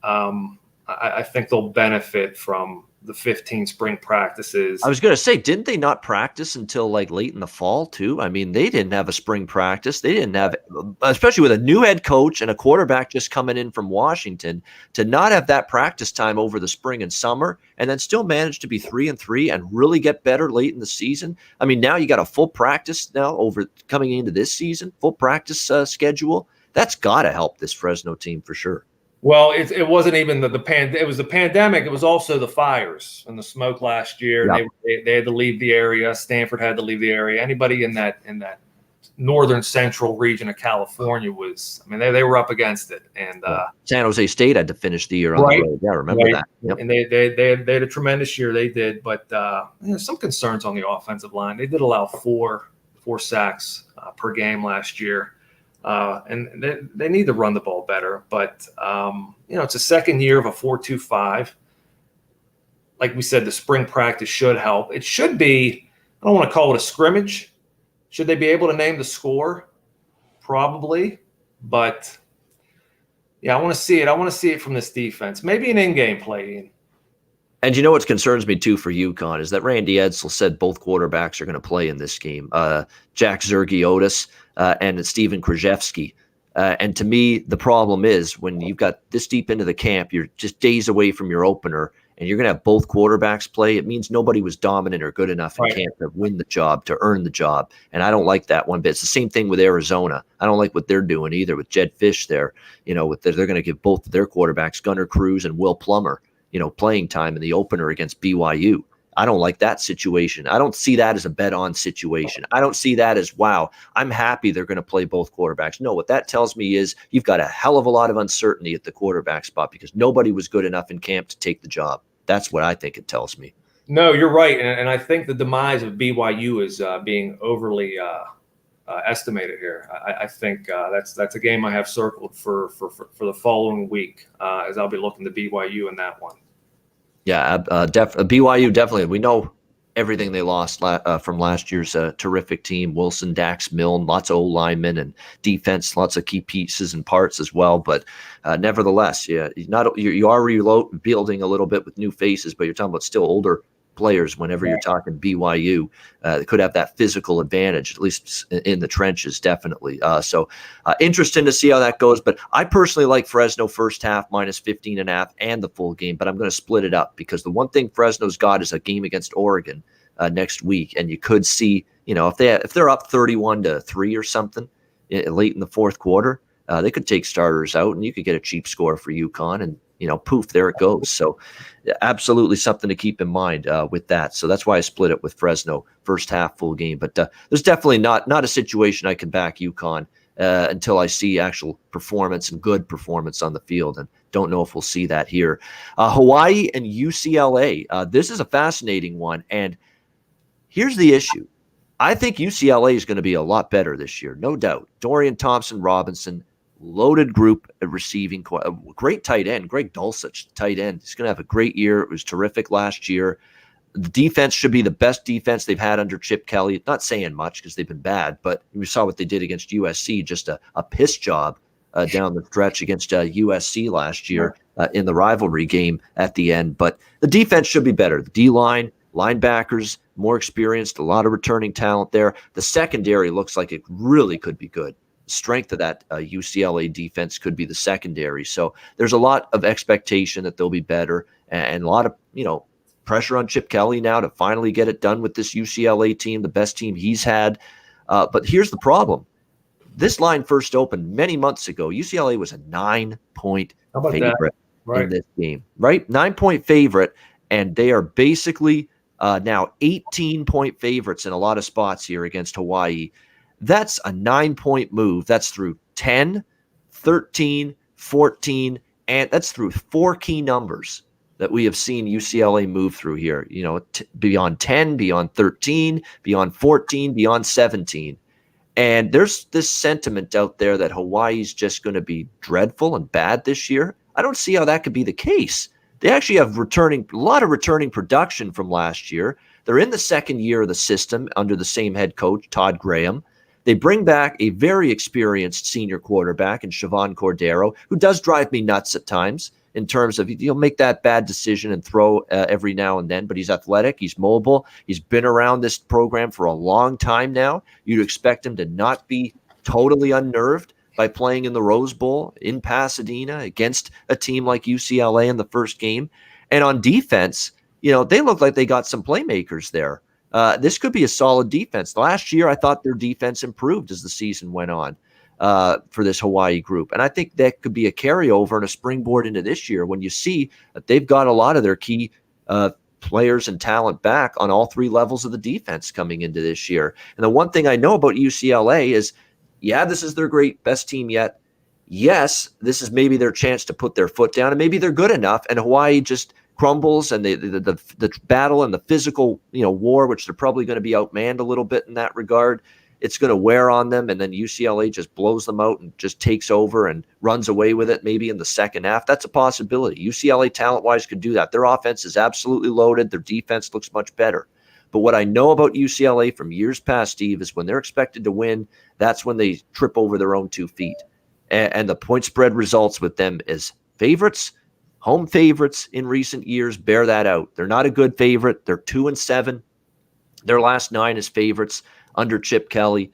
I think they'll benefit from the 15 spring practices. I was going to say, didn't they not practice until late in the fall too? I mean, they didn't have a spring practice. They didn't have, especially with a new head coach and a quarterback just coming in from Washington, to not have that practice time over the spring and summer and then still manage to be 3-3 and really get better late in the season. I mean, now you got a full practice now over coming into this season, full practice schedule. That's got to help this Fresno team for sure. Well, it wasn't even it was the pandemic. It was also the fires and the smoke last year. Yep. They had to leave the area. Stanford had to leave the area. Anybody in that northern central region of California they were up against it. And San Jose State had to finish the year on the road. Yeah, I remember that. Yep. And they had a tremendous year. They did, but there's some concerns on the offensive line. They did allow four sacks per game last year. And they need to run the ball better, but it's a second year of a 4-2-5. Like we said, the spring practice should help. It should be, I don't want to call it a scrimmage. Should they be able to name the score? Probably, but Yeah, I want to see it. I want to see it from this defense. Maybe an in-game play, Ian. And you know what concerns me too for UConn is that Randy Edsall said both quarterbacks are going to play in this game. Jack Zergiotis and Steven Krzyzewski. And to me, the problem is when you've got this deep into the camp, you're just days away from your opener, and you're going to have both quarterbacks play. It means nobody was dominant or good enough in camp to win the job, to earn the job. And I don't like that one bit. It's the same thing with Arizona. I don't like what they're doing either with Jed Fish there. You know, they're going to give both of their quarterbacks, Gunnar Cruz and Will Plummer, playing time in the opener against BYU. I don't like that situation. I don't see that as a bet-on situation. I don't see that as, wow, I'm happy they're going to play both quarterbacks. No, what that tells me is you've got a hell of a lot of uncertainty at the quarterback spot because nobody was good enough in camp to take the job. That's what I think it tells me. No, you're right. And I think the demise of BYU is being overly estimated here. I think that's a game I have circled for the following week as I'll be looking to BYU in that one. Yeah, BYU definitely. We know everything they lost from last year's terrific team. Wilson, Dax, Milne, lots of old linemen and defense, lots of key pieces and parts as well. But nevertheless, you are rebuilding a little bit with new faces, but you're talking about still older players whenever you're talking BYU. They could have that physical advantage, at least in the trenches, definitely. So interesting to see how that goes. But I personally like Fresno first half -15.5 and the full game, but I'm going to split it up because the one thing Fresno's got is a game against Oregon next week. And you could see, if they're up 31-3 or something late in the fourth quarter, they could take starters out and you could get a cheap score for UConn and, poof, there it goes. So absolutely something to keep in mind with that. So that's why I split it with Fresno first half full game. But there's definitely not a situation I can back UConn until I see actual performance and good performance on the field. And don't know if we'll see that here. Hawaii and UCLA. This is a fascinating one. And here's the issue. I think UCLA is going to be a lot better this year, no doubt. Dorian Thompson-Robinson, loaded group at receiving, great tight end, Greg Dulcich, tight end. He's going to have a great year. It was terrific last year. The defense should be the best defense they've had under Chip Kelly. Not saying much because they've been bad, but we saw what they did against USC, just a piss job down the stretch against USC last year in the rivalry game at the end. But the defense should be better. The D-line, linebackers, more experienced, a lot of returning talent there. The secondary looks like it really could be good. Strength of that UCLA defense could be the secondary. So there's a lot of expectation that they'll be better and a lot of, pressure on Chip Kelly now to finally get it done with this UCLA team, the best team he's had. But here's the problem. This line first opened many months ago. UCLA was a 9-point favorite in this game, right? 9-point favorite. And they are basically now 18-point favorites in a lot of spots here against Hawaii. That's a 9-point move. That's through 10, 13, 14, and that's through 4 key numbers that we have seen UCLA move through here. Beyond 10, beyond 13, beyond 14, beyond 17. And there's this sentiment out there that Hawaii's just going to be dreadful and bad this year. I don't see how that could be the case. They actually have a lot of returning production from last year. They're in the second year of the system under the same head coach, Todd Graham. They bring back a very experienced senior quarterback in Siobhan Cordero, who does drive me nuts at times in terms of he'll make that bad decision and throw every now and then, but he's athletic, he's mobile, he's been around this program for a long time now. You'd expect him to not be totally unnerved by playing in the Rose Bowl in Pasadena against a team like UCLA in the first game. And on defense, they look like they got some playmakers there. This could be a solid defense. Last year, I thought their defense improved as the season went on for this Hawaii group. And I think that could be a carryover and a springboard into this year when you see that they've got a lot of their key players and talent back on all 3 levels of the defense coming into this year. And the one thing I know about UCLA is, this is their best team yet. Yes, this is maybe their chance to put their foot down, and maybe they're good enough, and Hawaii just crumbles, and the battle and the physical war, which they're probably going to be outmanned a little bit in that regard. It's going to wear on them, and then UCLA just blows them out and just takes over and runs away with it maybe in the second half. That's a possibility. UCLA talent-wise could do that. Their offense is absolutely loaded. Their defense looks much better. But what I know about UCLA from years past, Steve, is when they're expected to win, that's when they trip over their own 2 feet. and the point spread results with them as favorites, home favorites in recent years bear that out. They're not a good favorite. They're 2-7. Their last 9 as favorites under Chip Kelly.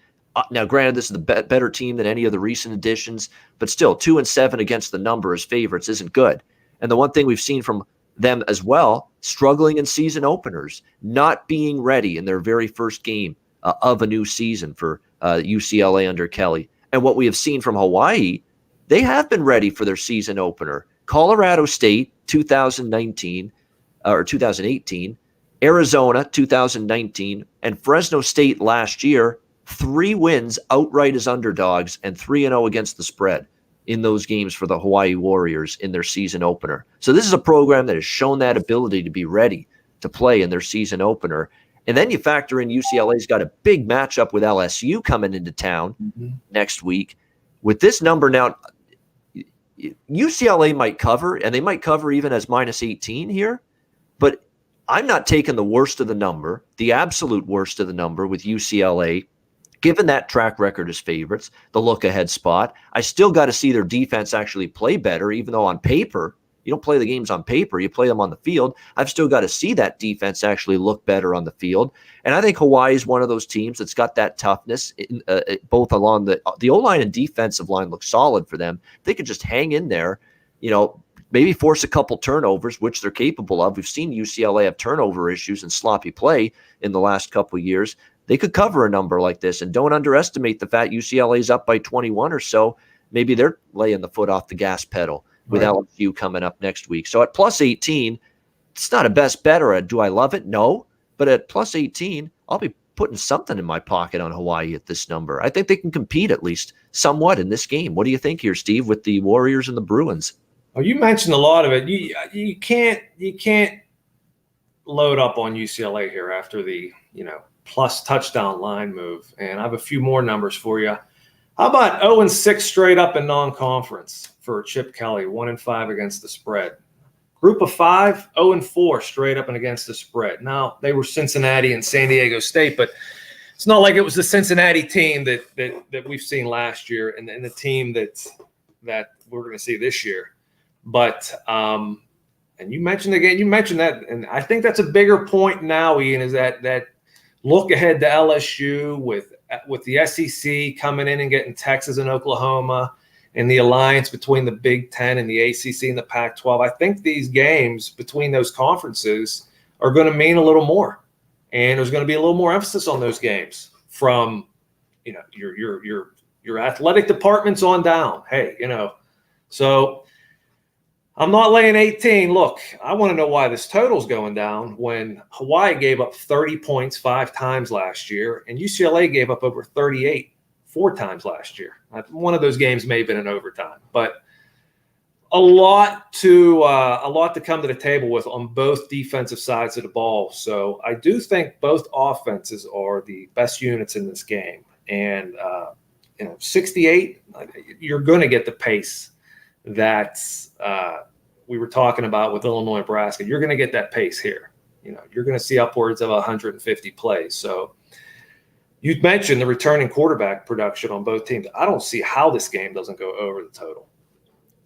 Now, granted, this is the better team than any of the recent additions, but still 2-7 against the number as favorites isn't good. And the one thing we've seen from them as well, struggling in season openers, not being ready in their very first game of a new season for UCLA under Kelly. And what we have seen from Hawaii, they have been ready for their season opener. Colorado State, 2019 or 2018, Arizona, 2019, and Fresno State last year, 3 wins outright as underdogs and 3-0 against the spread in those games for the Hawaii Warriors in their season opener. So this is a program that has shown that ability to be ready to play in their season opener. And then you factor in UCLA's got a big matchup with LSU coming into town next week. With this number now, UCLA might cover, and they might cover even as -18 here, but I'm not taking the worst of the number, the absolute worst of the number with UCLA, given that track record as favorites, the look-ahead spot. I still got to see their defense actually play better, even though on paper, you don't play the games on paper, you play them on the field. I've still got to see that defense actually look better on the field. And I think Hawaii is one of those teams that's got that toughness, both along the O-line and defensive line look solid for them. They could just hang in there, maybe force a couple turnovers, which they're capable of. We've seen UCLA have turnover issues and sloppy play in the last couple of years. They could cover a number like this, and don't underestimate the fact UCLA is up by 21 or so. Maybe they're laying the foot off the gas pedal with LSU coming up next week. So at +18, it's not a best bet, or do I love it? No. But at +18, I'll be putting something in my pocket on Hawaii at this number. I think they can compete at least somewhat in this game. What do you think here, Steve, with the Warriors and the Bruins? Oh, you mentioned a lot of it. You can't load up on UCLA here after the plus touchdown line move. And I have a few more numbers for you. How about 0-6 straight up in non-conference for Chip Kelly, 1-5 against the spread. Group of 5, 0-4 straight up and against the spread. Now, they were Cincinnati and San Diego State, but it's not like it was the Cincinnati team that we've seen last year and the team that we're going to see this year. But and you mentioned that, and I think that's a bigger point now, Ian, is that look ahead to LSU with the SEC coming in and getting Texas and Oklahoma, and the alliance between the Big Ten and the ACC and the Pac-12. I think these games between those conferences are going to mean a little more, and there's going to be a little more emphasis on those games from your athletic departments on down. Hey, so I'm not laying 18. Look, I want to know why this total's going down when Hawaii gave up 30 points 5 times last year, and UCLA gave up over 38 4 times last year. One of those games may have been in overtime, but a lot to come to the table with on both defensive sides of the ball. So I do think both offenses are the best units in this game, and 68, you're going to get the pace that we were talking about with Illinois, Nebraska. You're going to get that pace here. You're going to see upwards of 150 plays. So you mentioned the returning quarterback production on both teams. I don't see how this game doesn't go over the total.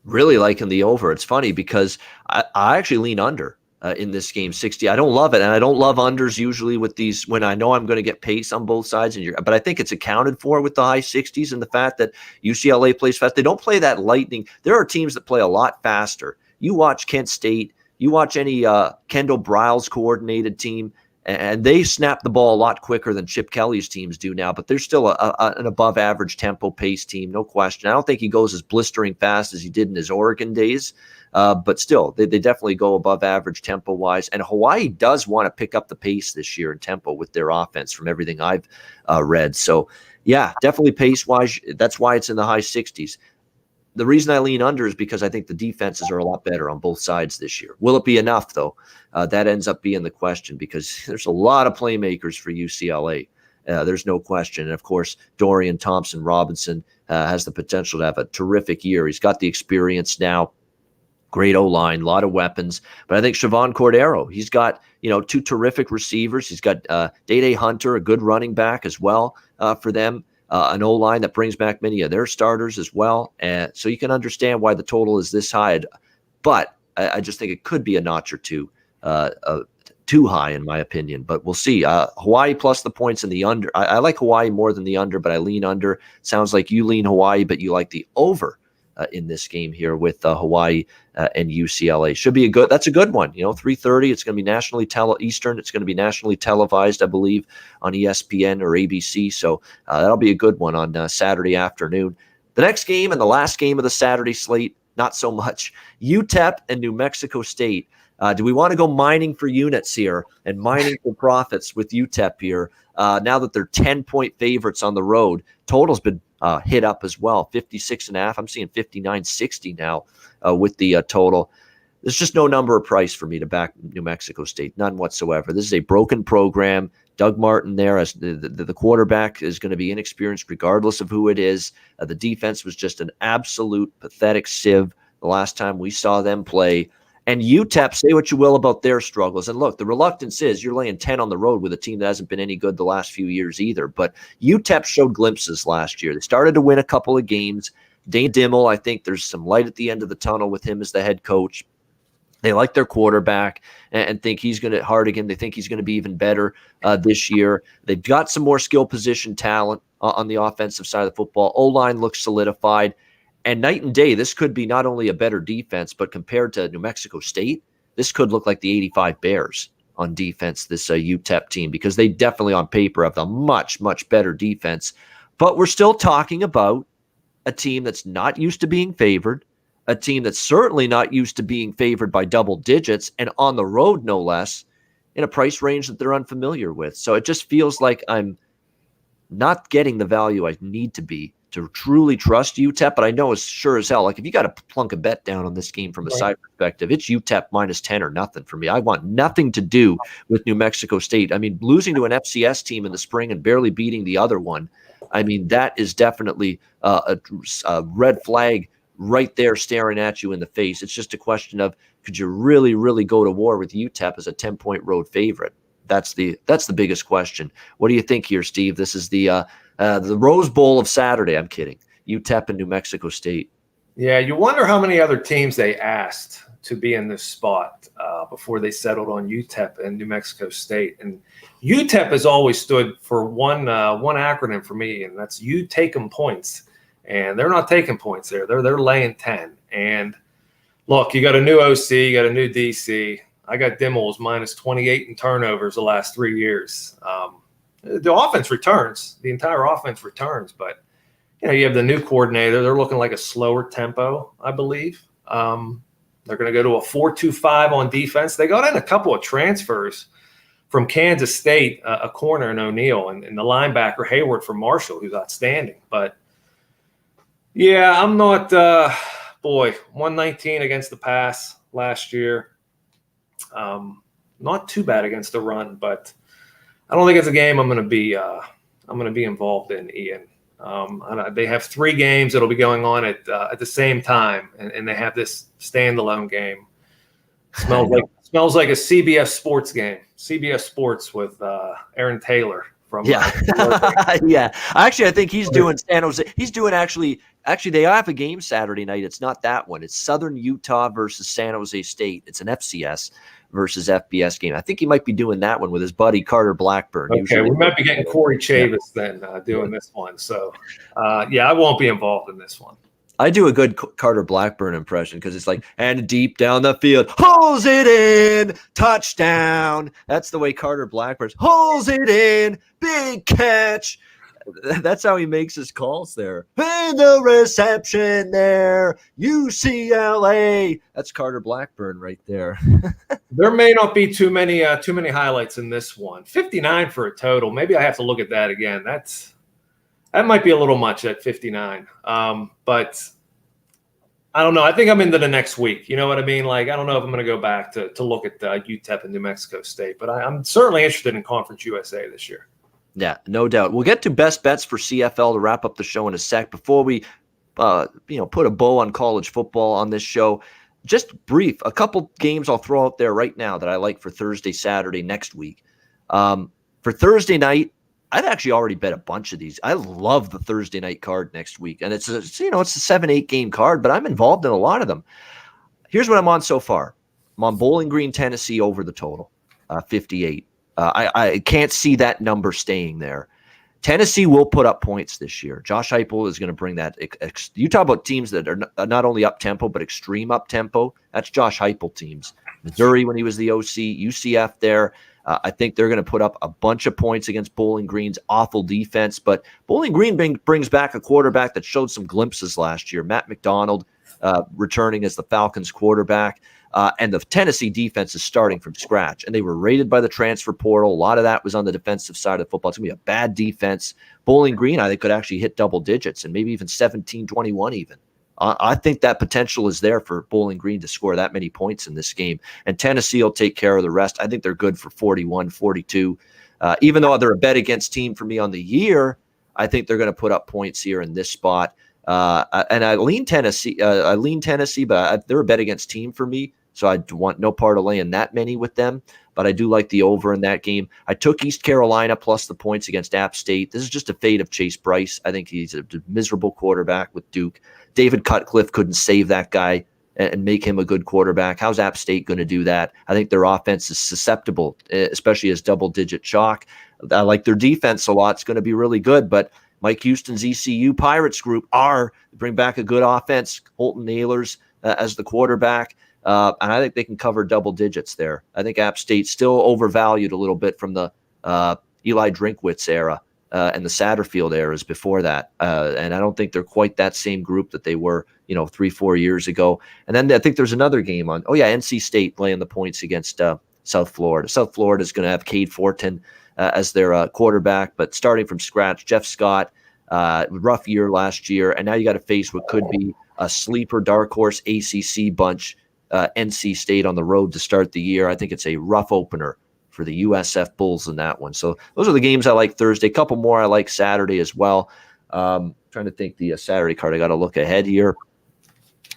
Really liking the over. It's funny because I actually lean under in this game, 60. I don't love it, and I don't love unders usually with these when I know I'm going to get pace on both sides. But I think it's accounted for with the high 60s and the fact that UCLA plays fast. They don't play that lightning. There are teams that play a lot faster. You watch Kent State, you watch any Kendall Briles coordinated team, and they snap the ball a lot quicker than Chip Kelly's teams do now, but they're still an above-average tempo pace team, no question. I don't think he goes as blistering fast as he did in his Oregon days, but still, they definitely go above average tempo-wise. And Hawaii does want to pick up the pace this year in tempo with their offense from everything I've read. So, yeah, definitely pace-wise, that's why it's in the high 60s. The reason I lean under is because I think the defenses are a lot better on both sides this year. Will it be enough, though? That ends up being the question because there's a lot of playmakers for UCLA. There's no question. And, of course, Dorian Thompson-Robinson has the potential to have a terrific year. He's got the experience now. Great O-line, a lot of weapons. But I think Siobhan Cordero, he's got, 2 terrific receivers. He's got Day Hunter, a good running back as well for them. an O-line that brings back many of their starters as well. And so you can understand why the total is this high. But I just think it could be a notch or two too high, in my opinion. But we'll see. Hawaii plus the points in the under. I like Hawaii more than the under, but I lean under. Sounds like you lean Hawaii, but you like the over in this game here with Hawaii and UCLA. Should be that's a good one. 3:30. It's going to be nationally Eastern. It's going to be nationally televised, I believe, on ESPN or ABC. So that'll be a good one on Saturday afternoon. The next game and the last game of the Saturday slate, not so much. UTEP and New Mexico State. Do we want to go mining for units here and mining for profits with UTEP here now that they're 10-point favorites on the road? Total's been hit up as well, 56.5. I'm seeing 59.60 now with the total. There's just no number or price for me to back New Mexico State, none whatsoever. This is a broken program. Doug Martin there as the quarterback is going to be inexperienced regardless of who it is. The defense was just an absolute pathetic sieve the last time we saw them play. And UTEP, say what you will about their struggles. And look, the reluctance is you're laying 10 on the road with a team that hasn't been any good the last few years either. But UTEP showed glimpses last year. They started to win a couple of games. Dane Dimmel, I think there's some light at the end of the tunnel with him as the head coach. They like their quarterback and think he's going to Hardigan. They think he's going to be even better this year. They've got some more skill position talent on the offensive side of the football. O-line looks solidified. And night and day, this could be not only a better defense, but compared to New Mexico State, this could look like the 85 Bears on defense, this UTEP team, because they definitely on paper have a much, much better defense. But we're still talking about a team that's not used to being favored, a team that's certainly not used to being favored by double digits, and on the road, no less, in a price range that they're unfamiliar with. So it just feels like I'm not getting the value I need to be to truly trust UTEP, but I know as sure as hell, like if you got to plunk a bet down on this game from a side perspective, it's UTEP minus 10 or nothing for me. I want nothing to do with New Mexico State. I mean, losing to an FCS team in the spring and barely beating the other one, I mean, that is definitely a red flag right there staring at you in the face. It's just a question of, could you really, really go to war with UTEP as a 10-point road favorite? That's the biggest question. What do you think here, Steve? This is the Rose Bowl of Saturday. I'm kidding. UTEP and New Mexico State. Yeah, you wonder how many other teams they asked to be in this spot before they settled on UTEP and New Mexico State. And UTEP has always stood for one acronym for me, and that's you take 'em points. And they're not taking points there. They're laying 10. And look, you got a new OC, you got a new DC. I got Dimmels minus 28 in turnovers the last 3 years. The offense returns. The entire offense returns. But, you have the new coordinator. They're looking like a slower tempo, I believe. They're going to go to a 4-2-5 on defense. They got in a couple of transfers from Kansas State, a corner in O'Neal, and the linebacker Hayward from Marshall, who's outstanding. But, yeah, I'm not 119 against the pass last year. Not too bad against the run, but I don't think it's a game I'm going to be involved in, Ian. They have 3 games that'll be going on at the same time, and they have this standalone game. Smells like a CBS Sports game. CBS Sports with Aaron Taylor from yeah. Actually, I think he's doing San Jose. He's doing actually they have a game Saturday night. It's not that one. It's Southern Utah versus San Jose State. It's an FCS versus FBS game. I think he might be doing that one with his buddy Carter Blackburn. Okay, we might be getting Corey Chavis then doing this one. So, I won't be involved in this one. I do a good Carter Blackburn impression because it's like, and deep down the field, holds it in, touchdown. That's the way Carter Blackburn's holds it in, big catch. That's how he makes his calls there. And the reception there, UCLA. That's Carter Blackburn right there. There may not be too many highlights in this one. 59 for a total. Maybe I have to look at that again. That might be a little much at 59. But I don't know. I think I'm into the next week. You know what I mean? Like, I don't know if I'm going to go back to look at UTEP and New Mexico State, but I'm certainly interested in Conference USA this year. Yeah, no doubt. We'll get to best bets for CFL to wrap up the show in a sec. Before we, put a bow on college football on this show, just brief, a couple games I'll throw out there right now that I like for Thursday, Saturday, next week. For Thursday night, I've actually already bet a bunch of these. I love the Thursday night card next week, and it's a 7-8 game card, but I'm involved in a lot of them. Here's what I'm on so far. I'm on Bowling Green, Tennessee over the total, 58. I can't see that number staying there. Tennessee will put up points this year. Josh Heupel is going to bring that. You talk about teams that are not only up-tempo, but extreme up-tempo. That's Josh Heupel teams. Missouri when he was the OC, UCF there. I think they're going to put up a bunch of points against Bowling Green's awful defense. But Bowling Green brings back a quarterback that showed some glimpses last year. Matt McDonald returning as the Falcons quarterback. And the Tennessee defense is starting from scratch. And they were rated by the transfer portal. A lot of that was on the defensive side of football. It's going to be a bad defense. Bowling Green, I think, could actually hit double digits and maybe even 17-21 even. I think that potential is there for Bowling Green to score that many points in this game. And Tennessee will take care of the rest. I think they're good for 41, 42. Even though they're a bet against team for me on the year, I think they're going to put up points here in this spot. And I lean Tennessee, but they're a bet against team for me. So I want no part of laying that many with them. But I do like the over in that game. I took East Carolina plus the points against App State. This is just a fade of Chase Bryce. I think he's a miserable quarterback with Duke. David Cutcliffe couldn't save that guy and make him a good quarterback. How's App State going to do that? I think their offense is susceptible, especially as double-digit chalk. I like their defense a lot. It's going to be really good, but Mike Houston's ECU Pirates group bring back a good offense. Holton Nailers as the quarterback. And I think they can cover double digits there. I think App State's still overvalued a little bit from the Eli Drinkwitz era and the Satterfield eras before that. And I don't think they're quite that same group that they were, 3-4 years ago. And then I think there's another game on. NC State laying the points against South Florida. South Florida is going to have Cade Fortin as their quarterback, but starting from scratch, Jeff Scott, rough year last year. And now you got to face what could be a sleeper dark horse ACC bunch. NC State on the road to start the year. I think it's a rough opener for the USF Bulls in that one. So those are the games I like Thursday. A couple more I like Saturday as well. Trying to think the Saturday card. I got to look ahead here.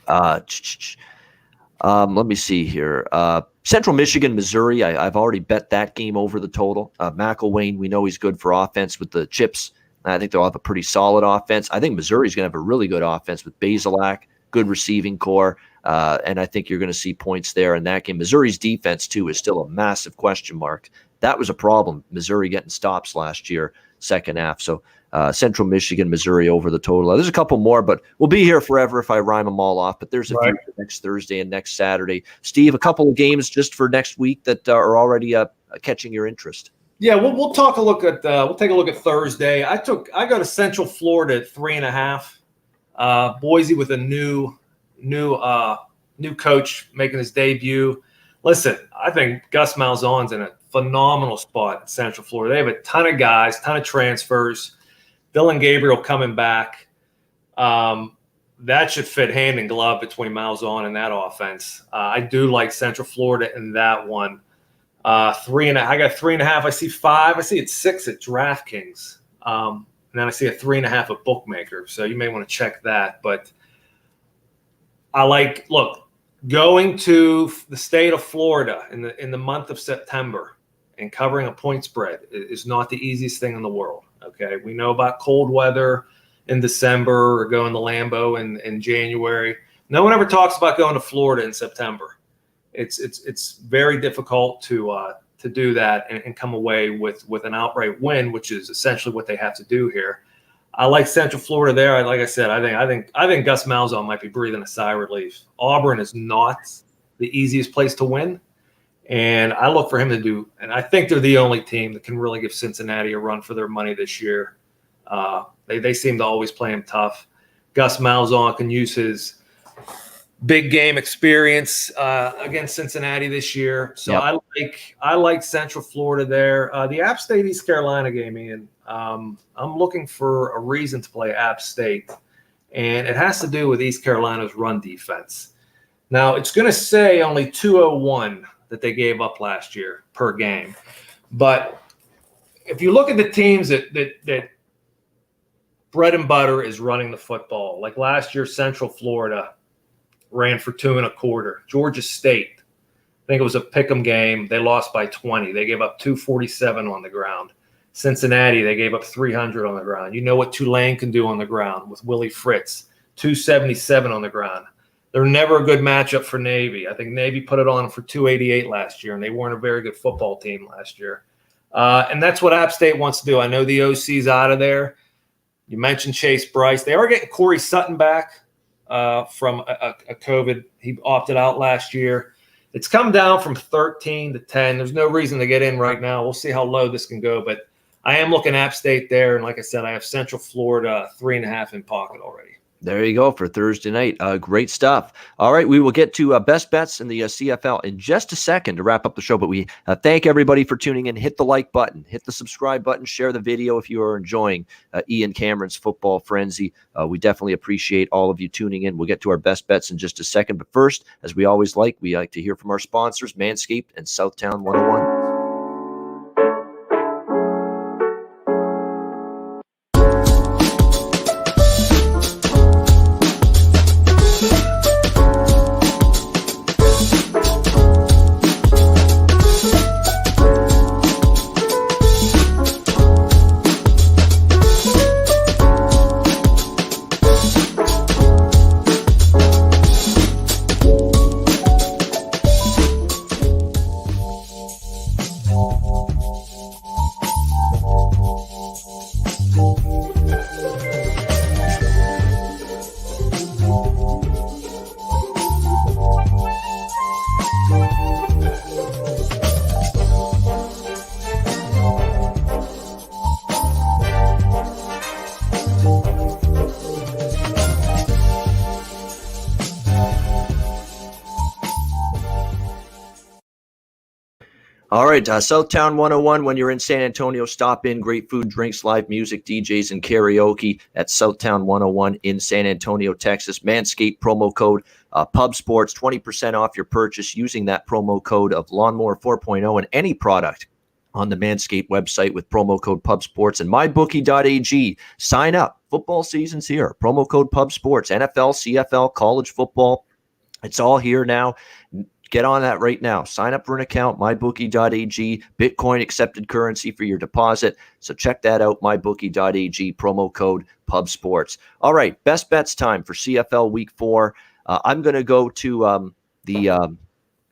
Let me see here. Central Michigan, Missouri. I've already bet that game over the total. McElwain, we know he's good for offense with the chips. I think they'll have a pretty solid offense. I think Missouri's going to have a really good offense with Bazelak, good receiving core. And I think you're going to see points there in that game. Missouri's defense, too, is still a massive question mark. That was a problem, Missouri getting stops last year, second half. So Central Michigan, Missouri over the total. There's a couple more, but we'll be here forever if I rhyme them all off. But there's a few for next Thursday and next Saturday. Steve, a couple of games just for next week that are already catching your interest. Yeah, we'll take a look at Thursday. I got to Central Florida at 3.5. Boise with a new coach making his debut. Listen, I think Gus Malzahn's in a phenomenal spot in Central Florida. They have a ton of guys, ton of transfers. Dylan Gabriel coming back. That should fit hand in glove between Malzahn and that offense. I do like Central Florida in that one. 3.5. I got 3.5. I see 5. I see it's 6 at DraftKings. And then I see a 3.5 at Bookmaker. So you may want to check that. But going to the state of Florida in the month of September and covering a point spread is not the easiest thing in the world. Okay, we know about cold weather in December or going to Lambeau in January. No one ever talks about going to Florida in September. It's very difficult to do that and come away with an outright win, which is essentially what they have to do here. I like Central Florida there. Like I said, I think Gus Malzahn might be breathing a sigh of relief. Auburn is not the easiest place to win, and I look for him to do. And I think they're the only team that can really give Cincinnati a run for their money this year. They seem to always play him tough. Gus Malzahn can use his big game experience against Cincinnati this year. So yep. I like Central Florida there. The App State East Carolina game, Ian. I'm looking for a reason to play App State, and it has to do with East Carolina's run defense. Now, it's going to say only 201 that they gave up last year per game. But if you look at the teams that bread and butter is running the football, like last year, Central Florida ran for 2.25. Georgia State, I think it was a pick'em game. They lost by 20. They gave up 247 on the ground. Cincinnati, they gave up 300 on the ground. You know what Tulane can do on the ground with Willie Fritz, 277 on the ground. They're never a good matchup for Navy. I think Navy put it on for 288 last year, and they weren't a very good football team last year. And that's what App State wants to do. I know the OC's out of there. You mentioned Chase Bryce. They are getting Corey Sutton back from a COVID. He opted out last year. It's come down from 13 to 10. There's no reason to get in right now. We'll see how low this can go, but I am looking App State there, and like I said, I have Central Florida 3.5 in pocket already. There you go for Thursday night. Great stuff. All right, we will get to best bets in the CFL in just a second to wrap up the show, but we thank everybody for tuning in. Hit the like button, hit the subscribe button, share the video if you are enjoying Ian Cameron's Football Frenzy. We definitely appreciate all of you tuning in. We'll get to our best bets in just a second, but first, as we always like, we like to hear from our sponsors, Manscaped and Southtown 101. All right, Southtown 101, when you're in San Antonio, stop in. Great food, drinks, live music, DJs, and karaoke at Southtown 101 in San Antonio, Texas. Manscaped promo code Pub Sports, 20% off your purchase using that promo code of Lawnmower 4.0 and any product on the Manscaped website with promo code Pub Sports and mybookie.ag. Sign up. Football season's here. Promo code Pub Sports, NFL, CFL, college football. It's all here now. Get on that right now. Sign up for an account, mybookie.ag, Bitcoin accepted currency for your deposit. So check that out, mybookie.ag, promo code PubSports. All right, best bets time for CFL Week 4. I'm going to go to the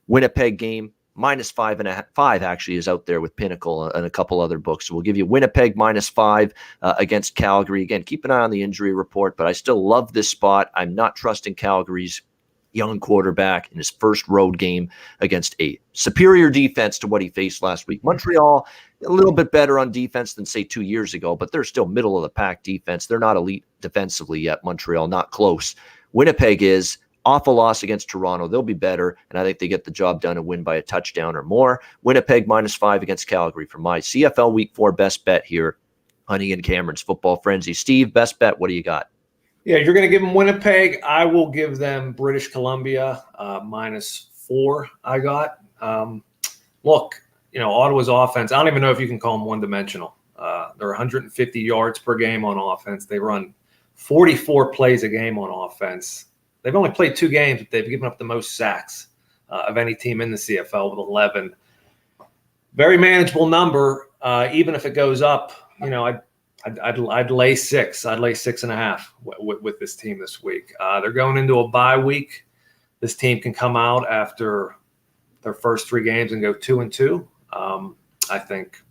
Winnipeg game. -5.5 actually is out there with Pinnacle and a couple other books. So we'll give you Winnipeg -5 against Calgary. Again, keep an eye on the injury report, but I still love this spot. I'm not trusting Calgary's young quarterback in his first road game against a superior defense to what he faced last week. Montreal, a little bit better on defense than, say, 2 years ago, but they're still middle of the pack defense. They're not elite defensively yet, Montreal, not close. Winnipeg is. Awful loss against Toronto. They'll be better, and I think they get the job done and win by a touchdown or more. Winnipeg -5 against Calgary for my CFL Week 4 best bet here on Ian Cameron's Football Frenzy. Steve, best bet, what do you got? Yeah, you're going to give them Winnipeg. I will give them British Columbia -4. I got. Look, Ottawa's offense, I don't even know if you can call them one-dimensional. They're 150 yards per game on offense. They run 44 plays a game on offense. They've only played 2 games, but they've given up the most sacks of any team in the CFL with 11. Very manageable number. Even if it goes up, I'd lay 6. I'd lay 6.5 with this team this week. They're going into a bye week. This team can come out after their first 3 games and go 2-2. I think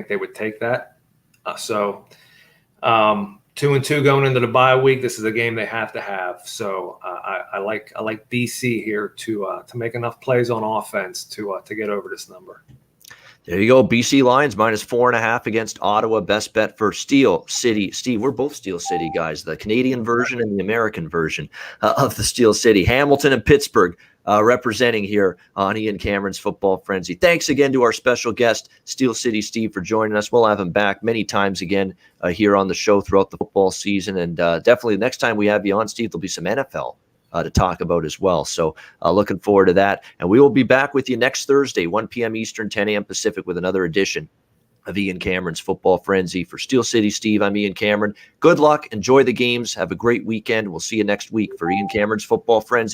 they would take that. 2-2 going into the bye week. This is a game they have to have. So I like BC here to make enough plays on offense to get over this number. There you go. BC Lions -4.5 against Ottawa. Best bet for Steel City. Steve, we're both Steel City guys, the Canadian version and the American version of the Steel City. Hamilton and Pittsburgh representing here on Ian Cameron's Football Frenzy. Thanks again to our special guest, Steel City Steve, for joining us. We'll have him back many times again here on the show throughout the football season. And definitely next time we have you on, Steve, there'll be some NFL to talk about as well. So looking forward to that. And we will be back with you next Thursday, 1 p.m. Eastern, 10 a.m. Pacific, with another edition of Ian Cameron's Football Frenzy. For Steel City Steve, I'm Ian Cameron. Good luck. Enjoy the games. Have a great weekend. We'll see you next week for Ian Cameron's Football Frenzy.